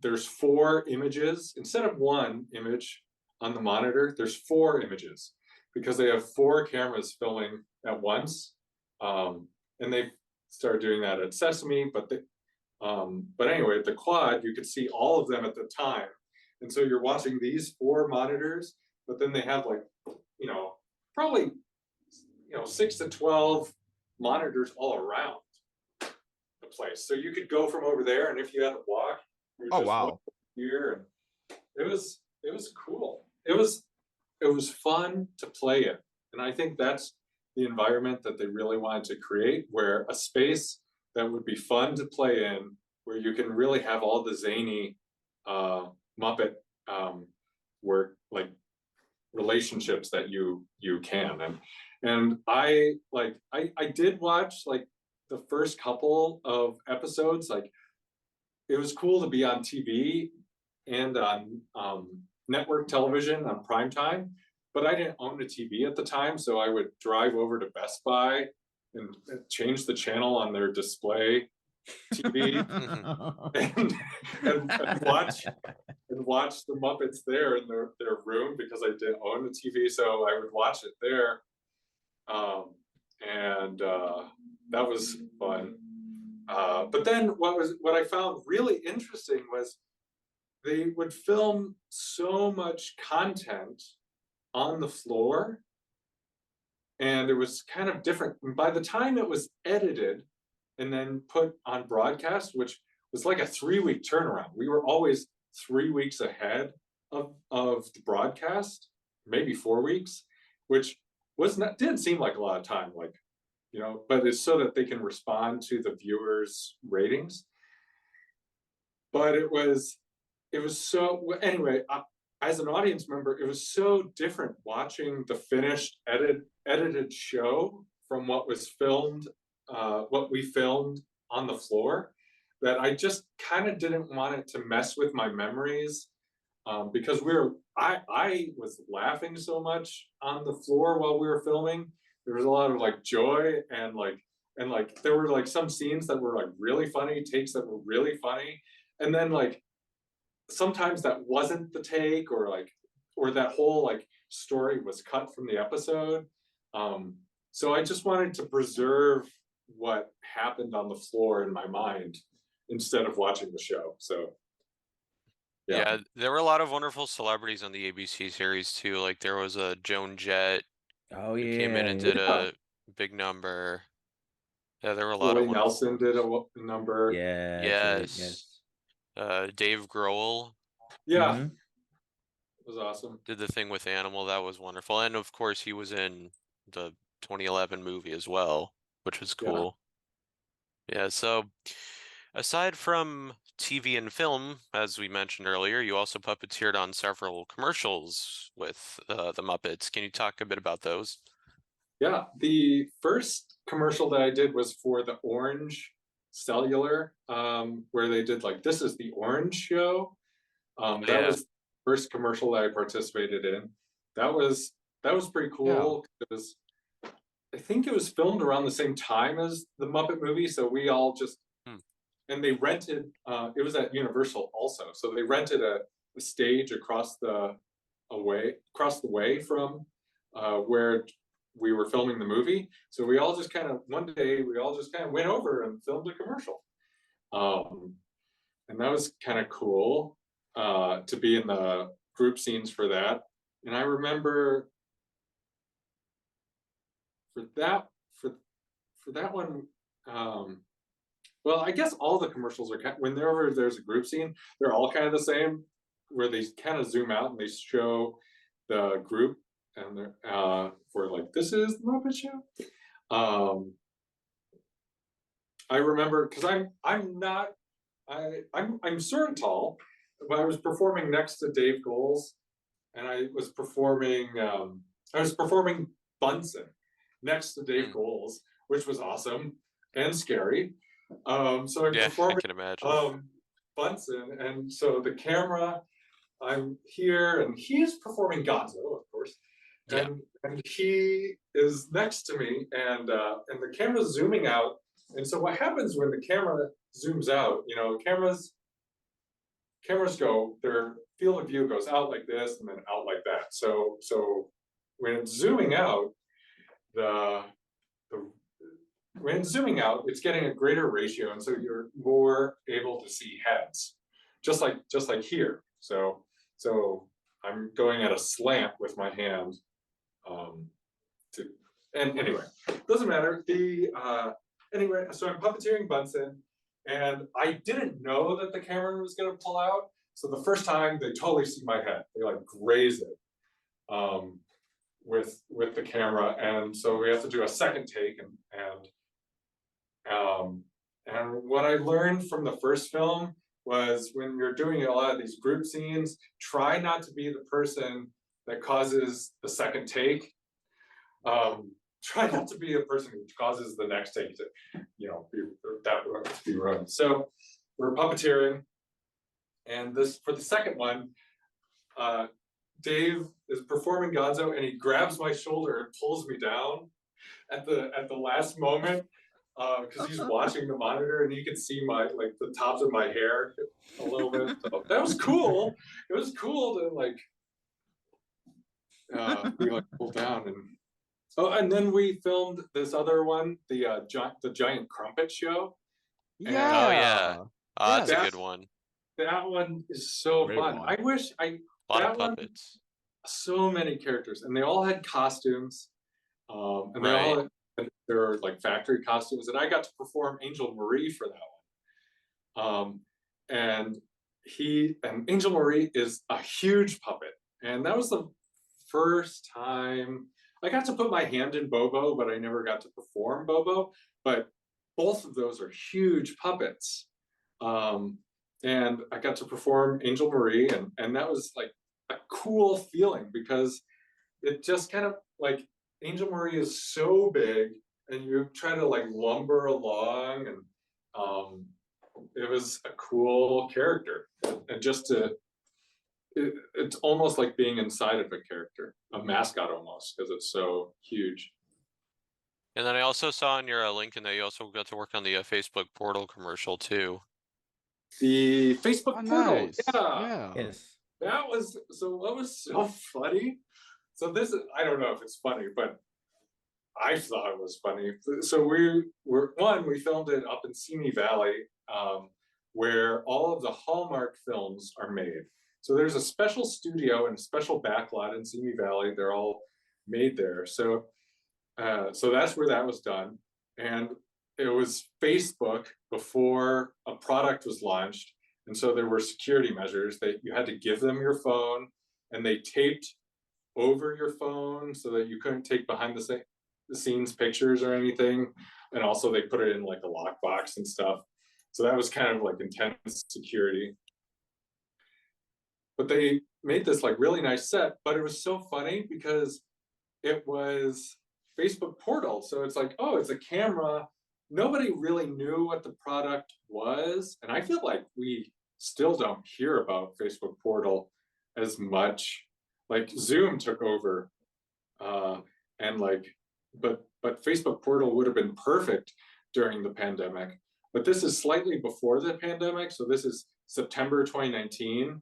there's 4 images instead of 1 image on the monitor. There's 4 images because they have 4 cameras filming at once, and they started doing that at Sesame. But anyway, at the quad, you could see all of them at the time, and so you're watching these 4 monitors. But then they have like, probably 6 to 12 monitors all around the place. So you could go from over there, and if you had to walk, Oh wow. Here, and it was cool. It was fun to play in, and I think that's the environment that they really wanted to create, where a space that would be fun to play in, where you can really have all the zany Muppet work, like relationships that you can. And I did watch like the first couple of episodes. Like it was cool to be on TV and on network television on prime time, but I didn't own a TV at the time, so I would drive over to Best Buy and change the channel on their display TV and watch the Muppets there in their room because I didn't own a TV, so I would watch it there, and that was fun. But then what I found really interesting was they would film so much content on the floor, and it was kind of different. And by the time it was edited and then put on broadcast, which was like a 3-week turnaround, we were always 3 weeks ahead of the broadcast, maybe 4 weeks, which didn't seem like a lot of time, but it's so that they can respond to the viewers' ratings. But it was so, anyway, as an audience member, it was so different watching the finished edited show from what was filmed, what we filmed on the floor, that I just kind of didn't want it to mess with my memories, because I was laughing so much on the floor while we were filming. There was a lot of like joy and there were like some scenes that were like really funny, takes that were really funny, and then like sometimes that wasn't the take, or that whole like story was cut from the episode. So I just wanted to preserve what happened on the floor in my mind instead of watching the show. So Yeah, there were a lot of wonderful celebrities on the ABC series too. Like there was a Joan Jett Oh who came in and did yeah. a big number. Yeah, there were a lot Willie of wonderful. Nelson did a number. Yeah. Yes. Dave Grohl Yeah, Mhm. it was awesome. did the thing with Animal. That was wonderful. And of course, he was in the 2011 movie as well, which was Yeah. cool. Yeah, so aside from TV and film, as we mentioned earlier, you also puppeteered on several commercials with the Muppets. Can you talk a bit about those? Yeah, the first commercial that I did was for the Orange Cellular, where they did like, "This is the Orange Show." That Yeah. was the first commercial that I participated in. That was pretty cool because I think it was filmed around the same time as the Muppet movie, so we all just and they rented. It was at Universal also, so they rented a stage across the across the way from where we were filming the movie. So we all just kind of one day we all just kind of went over and filmed a commercial, and that was kind of cool to be in the group scenes for that. And I remember for that one, well, I guess all the commercials are whenever there's a group scene, they're all kind of the same, where they kind of zoom out and they show the group and they're for like, this is the Muppet Show. I remember because I'm sort of tall, but I was performing next to Dave Goles, and I was performing Bunsen next to Dave Goles, which was awesome and scary. So I Yeah, I performed can imagine. Bunsen, and so the camera, I'm here, and he's performing Gonzo, of course, Yeah. and he is next to me, and the camera's zooming out. And so what happens when the camera zooms out? You know, cameras go, their field of view goes out like this and then out like that. So when it's zooming out, when it's zooming out, it's getting a greater ratio, and so you're more able to see heads, just like here. So I'm going at a slant with my hand. And anyway, doesn't matter. Anyway, so I'm puppeteering Bunsen, and I didn't know that the camera was going to pull out. So the first time they totally see my head, they like graze it with the camera, and so we have to do a second take. And what I learned from the first film was, when you're doing a lot of these group scenes, try not to be the person that causes the second take. Try not to be a person who causes the next take to, be ruined. So we're puppeteering, and for the second one, Dave is performing Gonzo, and he grabs my shoulder and pulls me down at the last moment, because he's watching the monitor and he could see the tops of my hair a little bit. So that was cool. It was cool to be pulled down. And then we filmed this other one, the Giant Crumpet Show. Yeah. Oh yeah. That's a That's- good one. That one is so Great fun. one. I wish A lot of that one- puppets. so many characters, and they all had costumes, and they Right. all had their factory costumes, and I got to perform Angel Marie for that one. And Angel Marie is a huge puppet, and that was the first time I got to put my hand in Bobo, but I never got to perform Bobo. But both of those are huge puppets, and I got to perform Angel Marie, and that was like a cool feeling, because it just kind of Angel Marie is so big, and you try to lumber along, and it was a cool character, and it's almost like being inside of a character, a mascot almost, because it's so huge. And then I also saw on your LinkedIn that you also got to work on the Facebook portal commercial too. The Facebook Oh, portal, nice. yeah. Yes. That was so funny. So this is, I don't know if it's funny, but I thought it was funny. So we filmed it up in Simi Valley, where all of the Hallmark films are made. So there's a special studio and a special backlot in Simi Valley. They're all made there. So that's where that was done. And it was Facebook before a product was launched. And so there were security measures that you had to give them your phone, and they taped over your phone so that you couldn't take behind the scenes pictures or anything. And also they put it in a lockbox and stuff. So that was kind of intense security. But they made this really nice set, but it was so funny because it was Facebook portal. So it's oh, it's a camera. Nobody really knew what the product was. And I feel like we still don't hear about Facebook portal as much. Zoom took over, but Facebook portal would have been perfect during the pandemic. But this is slightly before the pandemic. So this is September 2019.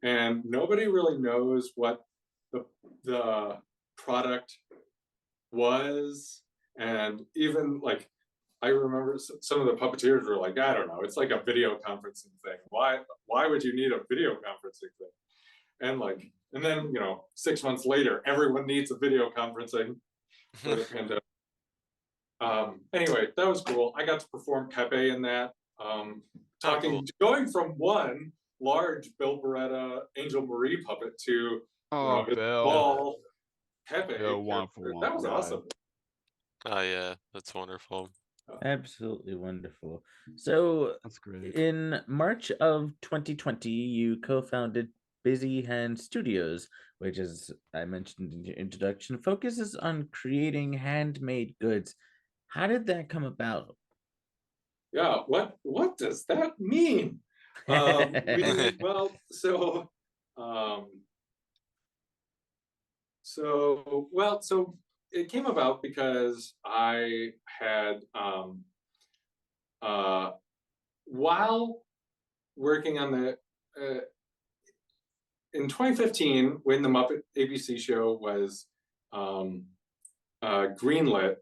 And nobody really knows what the product was, and even like I remember some of the puppeteers were like, I don't know, it's like a video conferencing thing. Why would you need a video conferencing thing? And like, and then 6 months later, everyone needs a video conferencing for the pandemic. Anyway, that was cool. I got to perform Pepe in that. Going from one large Bill Beretta Angel Marie puppet to his Bill. small Pepe. Wonderful, that was guy. awesome. Oh yeah, that's wonderful. Absolutely wonderful. So That's great. in March of 2020, you co-founded Busy Hand Studios, which, as I mentioned in your introduction, focuses on creating handmade goods. How did that come about? Yeah, what does that mean? So it came about because I had while working on the in 2015, when the Muppet ABC show was greenlit,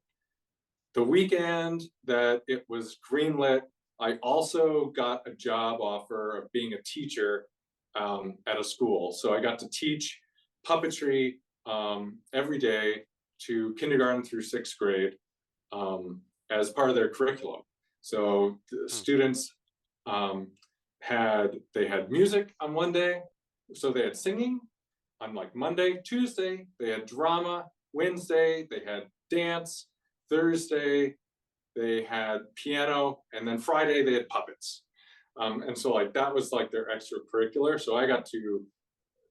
the weekend that it was greenlit, I also got a job offer of being a teacher at a school. So I got to teach puppetry every day to kindergarten through 6th grade as part of their curriculum. So the students had music on one day, so they had singing on like Monday. Tuesday they had drama. Wednesday they had dance. Thursday they had piano, and then Friday they had puppets. And so like that was like their extracurricular. So I got to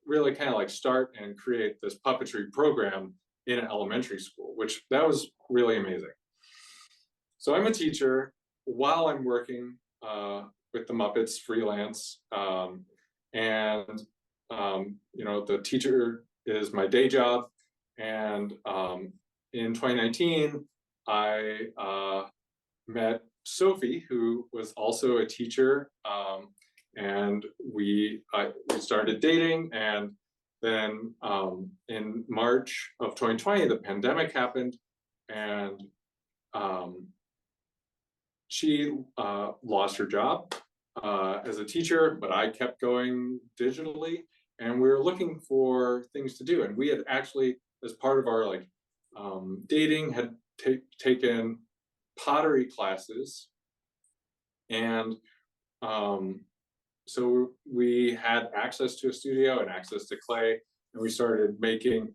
really kind of like start and create this puppetry program in an elementary school, which that was really amazing. So I'm a teacher while I'm working with the Muppets freelance, and the teacher is my day job. And in 2019, I met Sophie, who was also a teacher, and we started dating. And then in March of 2020, the pandemic happened, and she lost her job as a teacher, but I kept going digitally, and we were looking for things to do. And we had actually, as part of our dating, had taken pottery classes, and so we had access to a studio and access to clay, and we started making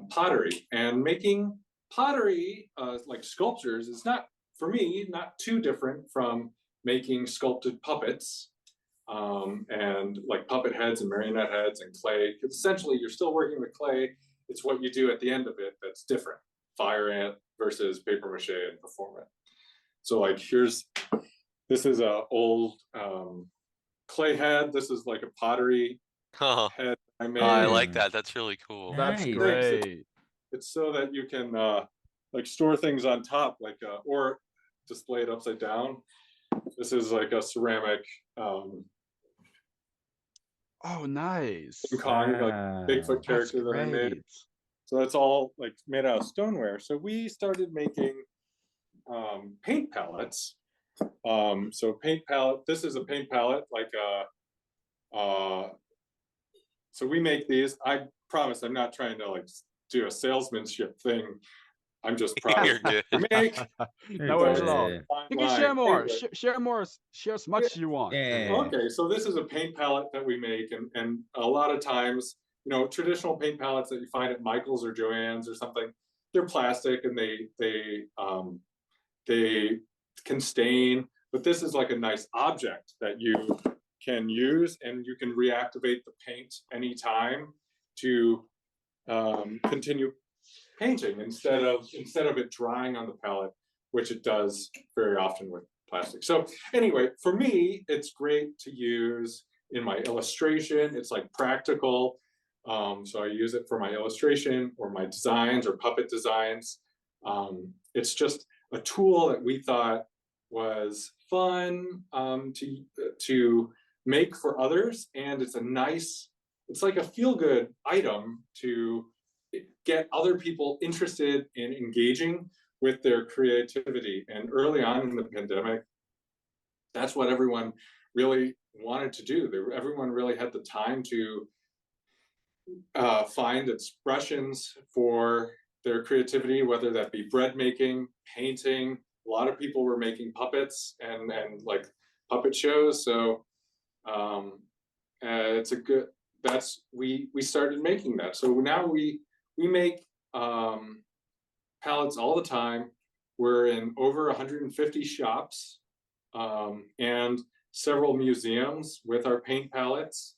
pottery. And making pottery, like sculptures, is not, for me, not too different from making sculpted puppets and like puppet heads and marionette heads and clay. Because essentially, you're still working with clay. It's what you do at the end of it that's different. Fire ant versus paper mache and perform it. So like this is a old clay head. This is like a pottery head I made. I like that. That's really cool. That's Nice. great. It's so that you can like store things on top, like or display it upside down. This is like a ceramic Oh, nice. King Kong, like Bigfoot That's character that I made. great. So it's all like made out of stoneware. So we started making paint palettes. So paint palette, this is a paint palette, like so we make these. I promise I'm not trying to like do a salesmanship thing. I'm just proud You're good. to make. No worries at all. Yeah. You can share more. Anyway. Share more. Share as much as you want. Yeah. Okay, so this is a paint palette that we make, and a lot of times, traditional paint palettes that you find at Michael's or Joann's or something, they're plastic and they can stain. But this is like a nice object that you can use, and you can reactivate the paint anytime to continue painting instead of it drying on the palette, which it does very often with plastic. So anyway, for me, it's great to use in my illustration. It's like practical. So I use it for my illustration or my designs or puppet designs. It's just a tool that we thought was fun to make for others, and it's a nice it's like a feel-good item to get other people interested in engaging with their creativity. And early on in the pandemic, that's what everyone really wanted to do. Everyone really had the time to find expressions for their creativity, whether that be bread making, painting. A lot of people were making puppets and like puppet shows. So it's a good. That's we started making that. So now we make palettes all the time. We're in over 150 shops and several museums with our paint palettes.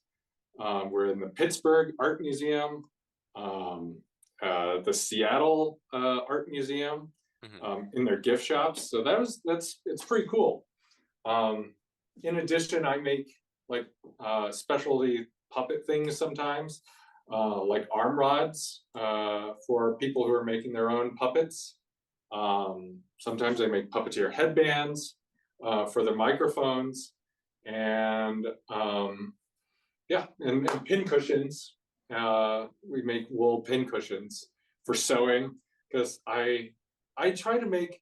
We're in the Pittsburgh Art Museum, the Seattle Art Museum, in their gift shops. So it's pretty cool. In addition, I make like specialty puppet things sometimes, like arm rods for people who are making their own puppets. Sometimes I make Puppeteer headbands for the microphones, and yeah, and pin cushions. We make wool pin cushions for sewing, because I try to make,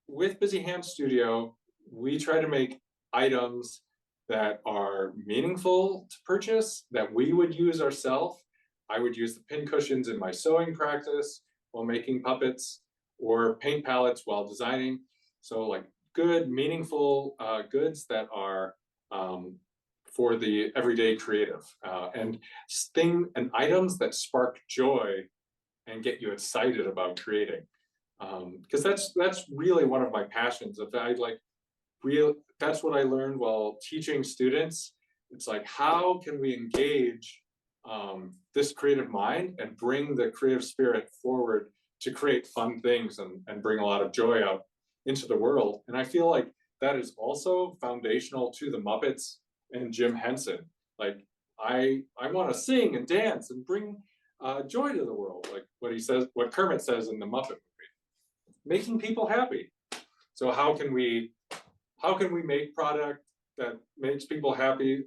with Busy Hand Studio, we try to make items that are meaningful to purchase, that we would use ourselves. I would use the pin cushions in my sewing practice while making puppets, or paint palettes while designing. So like good, meaningful goods that are for the everyday creative, and items that spark joy and get you excited about creating. Because that's really one of my passions. That's what I learned while teaching students. It's like, how can we engage this creative mind and bring the creative spirit forward to create fun things and bring a lot of joy out into the world. And I feel like that is also foundational to the Muppets and Jim Henson. Like, I want to sing and dance and bring joy to the world, like what Kermit says in the Muppet movie, making people happy. So how can we make product that makes people happy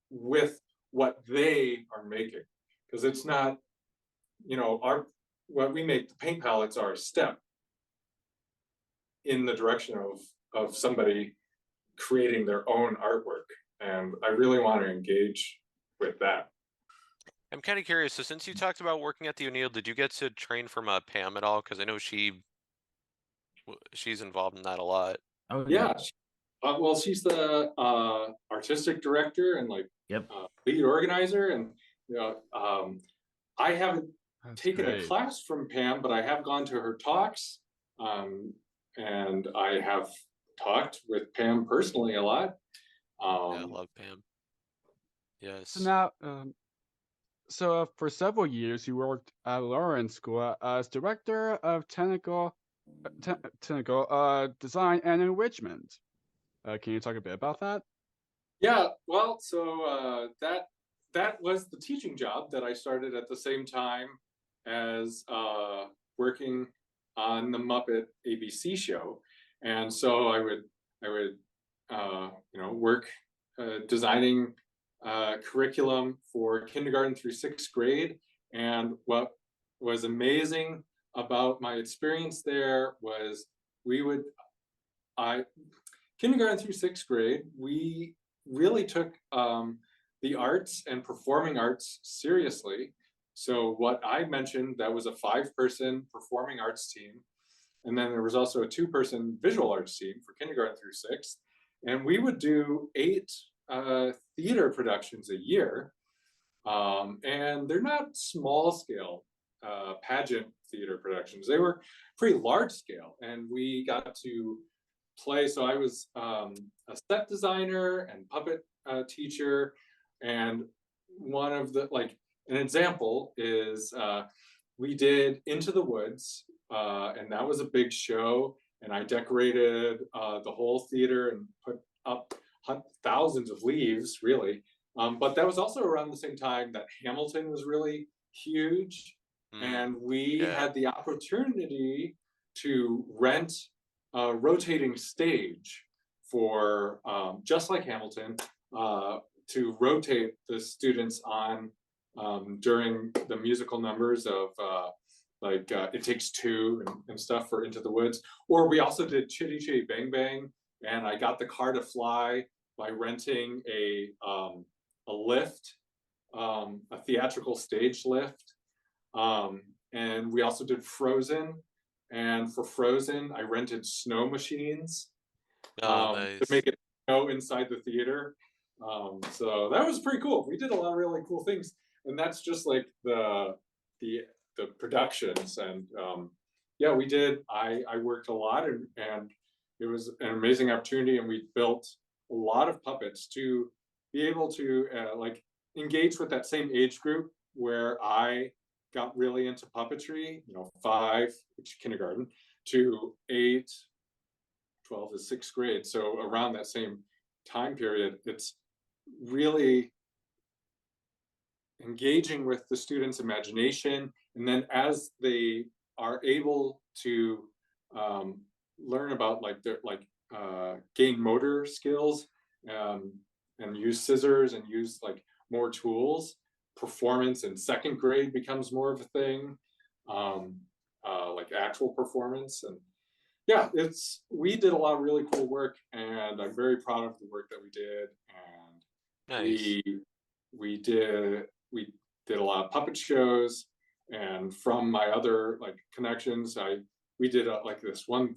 with what they are making? Because it's not, what we make, the paint palettes are a step in the direction of somebody creating their own artwork. And I really want to engage with that. I'm kind of curious. So since you talked about working at the O'Neill, did you get to train from Pam at all? Because I know she's involved in that a lot. Oh Yeah. Well, she's the artistic director and lead organizer. And I haven't taken a class from Pam, but I have gone to her talks, and I have talked with Pam personally a lot. Yeah, I love Pam. Yes. So now, for several years, you worked at Lawrence School as director of technical design and enrichment. Can you talk a bit about that? Yeah, well, so that was the teaching job that I started at the same time as working on the Muppet ABC show, and so I would work designing curriculum for kindergarten through 6th grade. And what was amazing about my experience there was kindergarten through 6th grade, we really took the arts and performing arts seriously. So what I mentioned, that was a 5-person performing arts team. And then there was also a 2-person visual arts team for kindergarten through 6th. And we would do 8 theater productions a year. And they're not small scale pageant theater productions. They were pretty large scale. And we got to play. So I was a set designer and puppet teacher. And one of the, an example is we did Into the Woods, and that was a big show. And I decorated the whole theater and put up thousands of leaves, really. But that was also around the same time that Hamilton was really huge. And we had the opportunity to rent a rotating stage for, just like Hamilton, to rotate the students on during the musical numbers of It Takes Two and stuff for Into the Woods. Or we also did Chitty Chitty Bang Bang, and I got the car to fly by renting a lift, a theatrical stage lift. And we also did Frozen, and for Frozen, I rented snow machines Oh, to nice. make it snow inside the theater. So that was pretty cool. We did a lot of really cool things, and that's just like the productions. And yeah, we did. I worked a lot, and it was an amazing opportunity. And we built a lot of puppets to be able to like engage with that same age group where I got really into puppetry, 5, which is kindergarten, to 8, 12 is 6th grade. So around that same time period, it's really engaging with the students' imagination. And then as they are able to learn about gain motor skills, and use scissors and use like more tools, performance in 2nd grade becomes more of a thing, like actual performance. And yeah, we did a lot of really cool work, and I'm very proud of the work that we did. And Nice. we did a lot of puppet shows, and from my other like connections, we did this one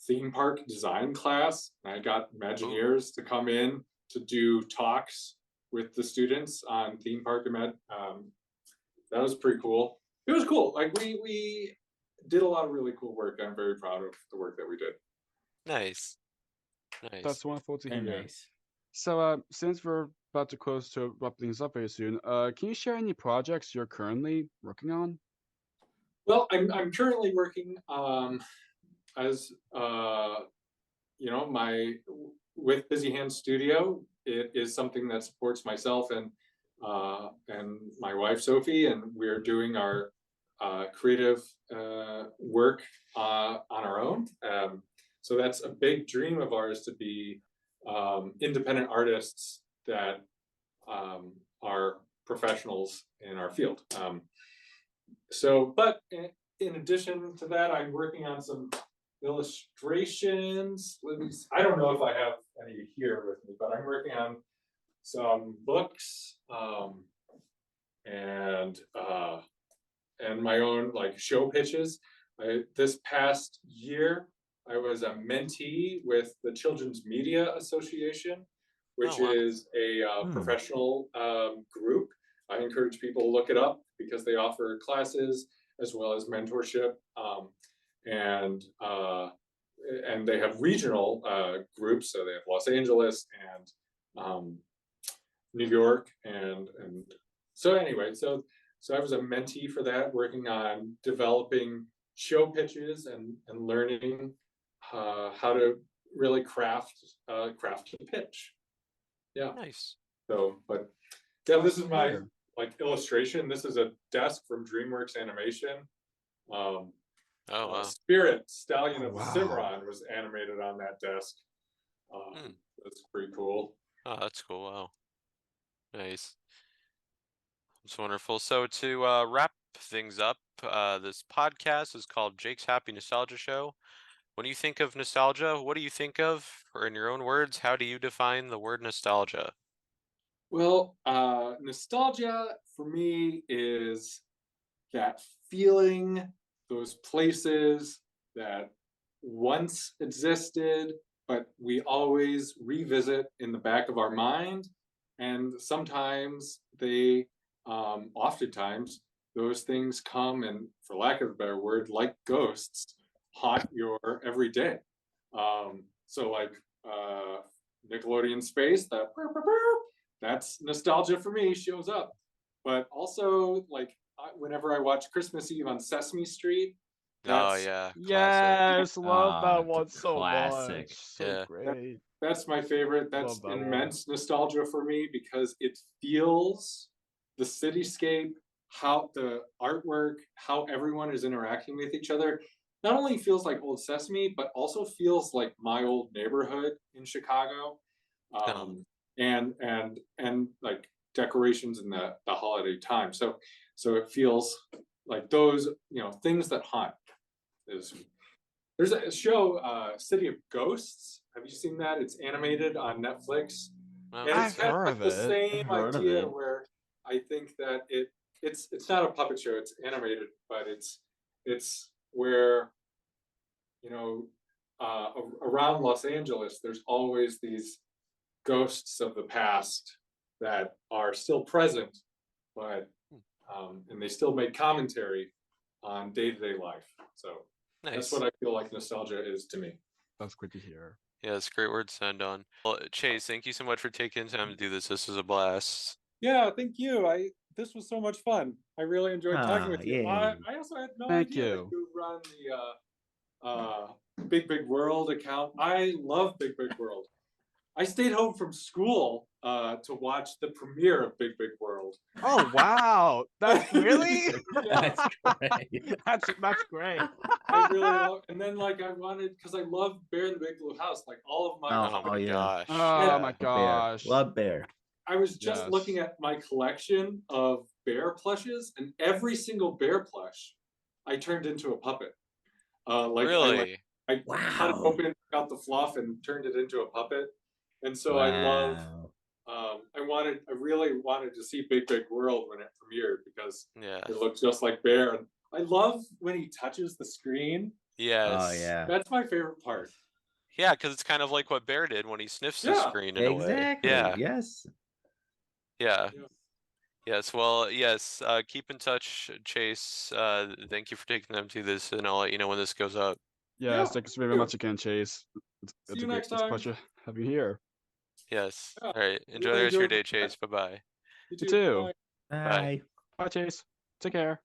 theme park design class, and I got Ooh, Imagineers to come in to do talks with the students on theme park that was pretty cool. It was cool. Like we did a lot of really cool work. I'm very proud of the work that we did. nice. Nice. That's wonderful to Very hear. nice. So, since we're about to close to wrap things up very soon, can you share any projects you're currently working on? Well, I'm currently working as my with Busy Hand Studio. It is something that supports myself and my wife Sophie, and we're doing our creative work on our own. So that's a big dream of ours, to be independent artists that are professionals in our field. But in addition to that, I'm working on some illustrations. I don't know if I have any here with me, but I'm working on some books, and my own like show pitches. This past year, I was a mentee with the Children's Media Association, which Oh, wow. is a professional group. I encourage people to look it up because they offer classes as well as mentorship, and they have regional groups. So they have Los Angeles and New York, and so anyway, so I was a mentee for that, working on developing show pitches and learning how to really craft a pitch. Yeah. Nice. So, but yeah, this is my Here. like illustration. This is a desk from DreamWorks Animation. Oh, wow. Spirit, Stallion Oh, of the wow. Cimarron, was animated on that desk. That's pretty cool. Oh, that's cool. Wow. Nice. It's wonderful. So to wrap things up, this podcast is called Jake's Happy Nostalgia Show. When you think of nostalgia, what do you think of? Or in your own words, how do you define the word nostalgia? Well, nostalgia for me is that feeling, those places that once existed, but we always revisit in the back of our mind. And sometimes oftentimes, those things come and, for lack of a better word, like ghosts, haunt your everyday. So like Nickelodeon Space, that's nostalgia for me, shows up. But also, like, whenever I watch Christmas Eve on Sesame Street, Oh, that's yeah. Classic. Yes, love that it's a one so classic. much. So Yeah. great. that's my favorite. Love That's that one. immense nostalgia for me because it feels the cityscape, how the artwork, how everyone is interacting with each other. Not only feels like old Sesame, but also feels like my old neighborhood in Chicago. Oh. and like decorations in the holiday time. So it feels like those, things that haunt. There's a show, City of Ghosts. Have you seen that? It's animated on Netflix. No. And it's I've kind of heard like of the it. same Heard of idea it. where I think that it's not a puppet show, it's animated, but it's where, around Los Angeles, there's always these ghosts of the past that are still present, but and they still make commentary on day-to-day life. So that's Nice. what I feel like nostalgia is to me. That's good to hear. Yeah, it's a great word to end on. Well, Chase, thank you so much for taking time to do this. This was a blast. Yeah, thank you. This was so much fun. I really enjoyed talking with you. Yay. I also had no Thank idea that you. you run the Big Big World account. I love Big Big World. I stayed home from school to watch the premiere of Big Big World. Oh wow! That's really Yeah, That's great. that's great. I really love. And then I wanted, because I love Bear in the Big Blue House. Like all of my. Oh my yeah. gosh. Oh Yeah. my Bear. gosh! Love Bear. I was just Yes. looking at my collection of bear plushes, and every single bear plush I turned into a puppet. Really? I cut it Wow. open, got the fluff, and turned it into a puppet. And so I love. Wow. I really wanted to see Big Big World when it premiered because Yeah. it looks just like Bear. And I love when he touches the screen. Yes. Oh yeah. That's my favorite part. Yeah, because it's kind of like what Bear did when he sniffs the Yeah. screen in a way. Exactly. Yeah. Yes. Yeah. Yeah. Yes. Well, yes. Keep in touch, Chase. Thank you for taking them to this, and I'll let you know when this goes up. Yes, Yeah, thanks very you. much again, Chase. See you a next it's a time. pleasure having you here. Yes. Yeah. All right. Enjoy Really the rest of your enjoyed day, it. Chase. Bye-bye. You too. Bye. Bye. Bye, Chase. Take care.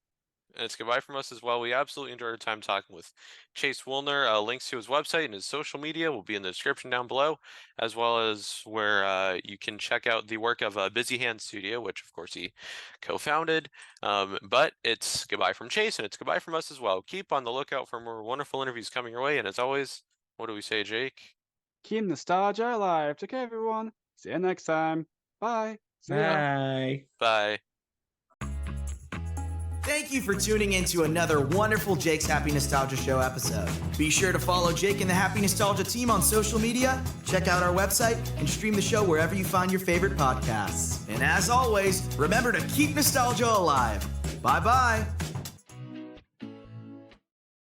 And it's goodbye from us as well. We absolutely enjoyed our time talking with Chase Woolner. Links to his website and his social media will be in the description down below, as well as where you can check out the work of Busy Hand Studio, which of course he co-founded. But it's goodbye from Chase, and it's goodbye from us as well. Keep on the lookout for more wonderful interviews coming your way. And as always, what do we say, Jake? Keep nostalgia alive. Take care, everyone. See you next time. Bye. See ya. Bye. Bye. Thank you for tuning in to another wonderful Jake's Happy Nostalgia Show episode. Be sure to follow Jake and the Happy Nostalgia team on social media, check out our website, and stream the show wherever you find your favorite podcasts. And as always, remember to keep nostalgia alive. Bye-bye.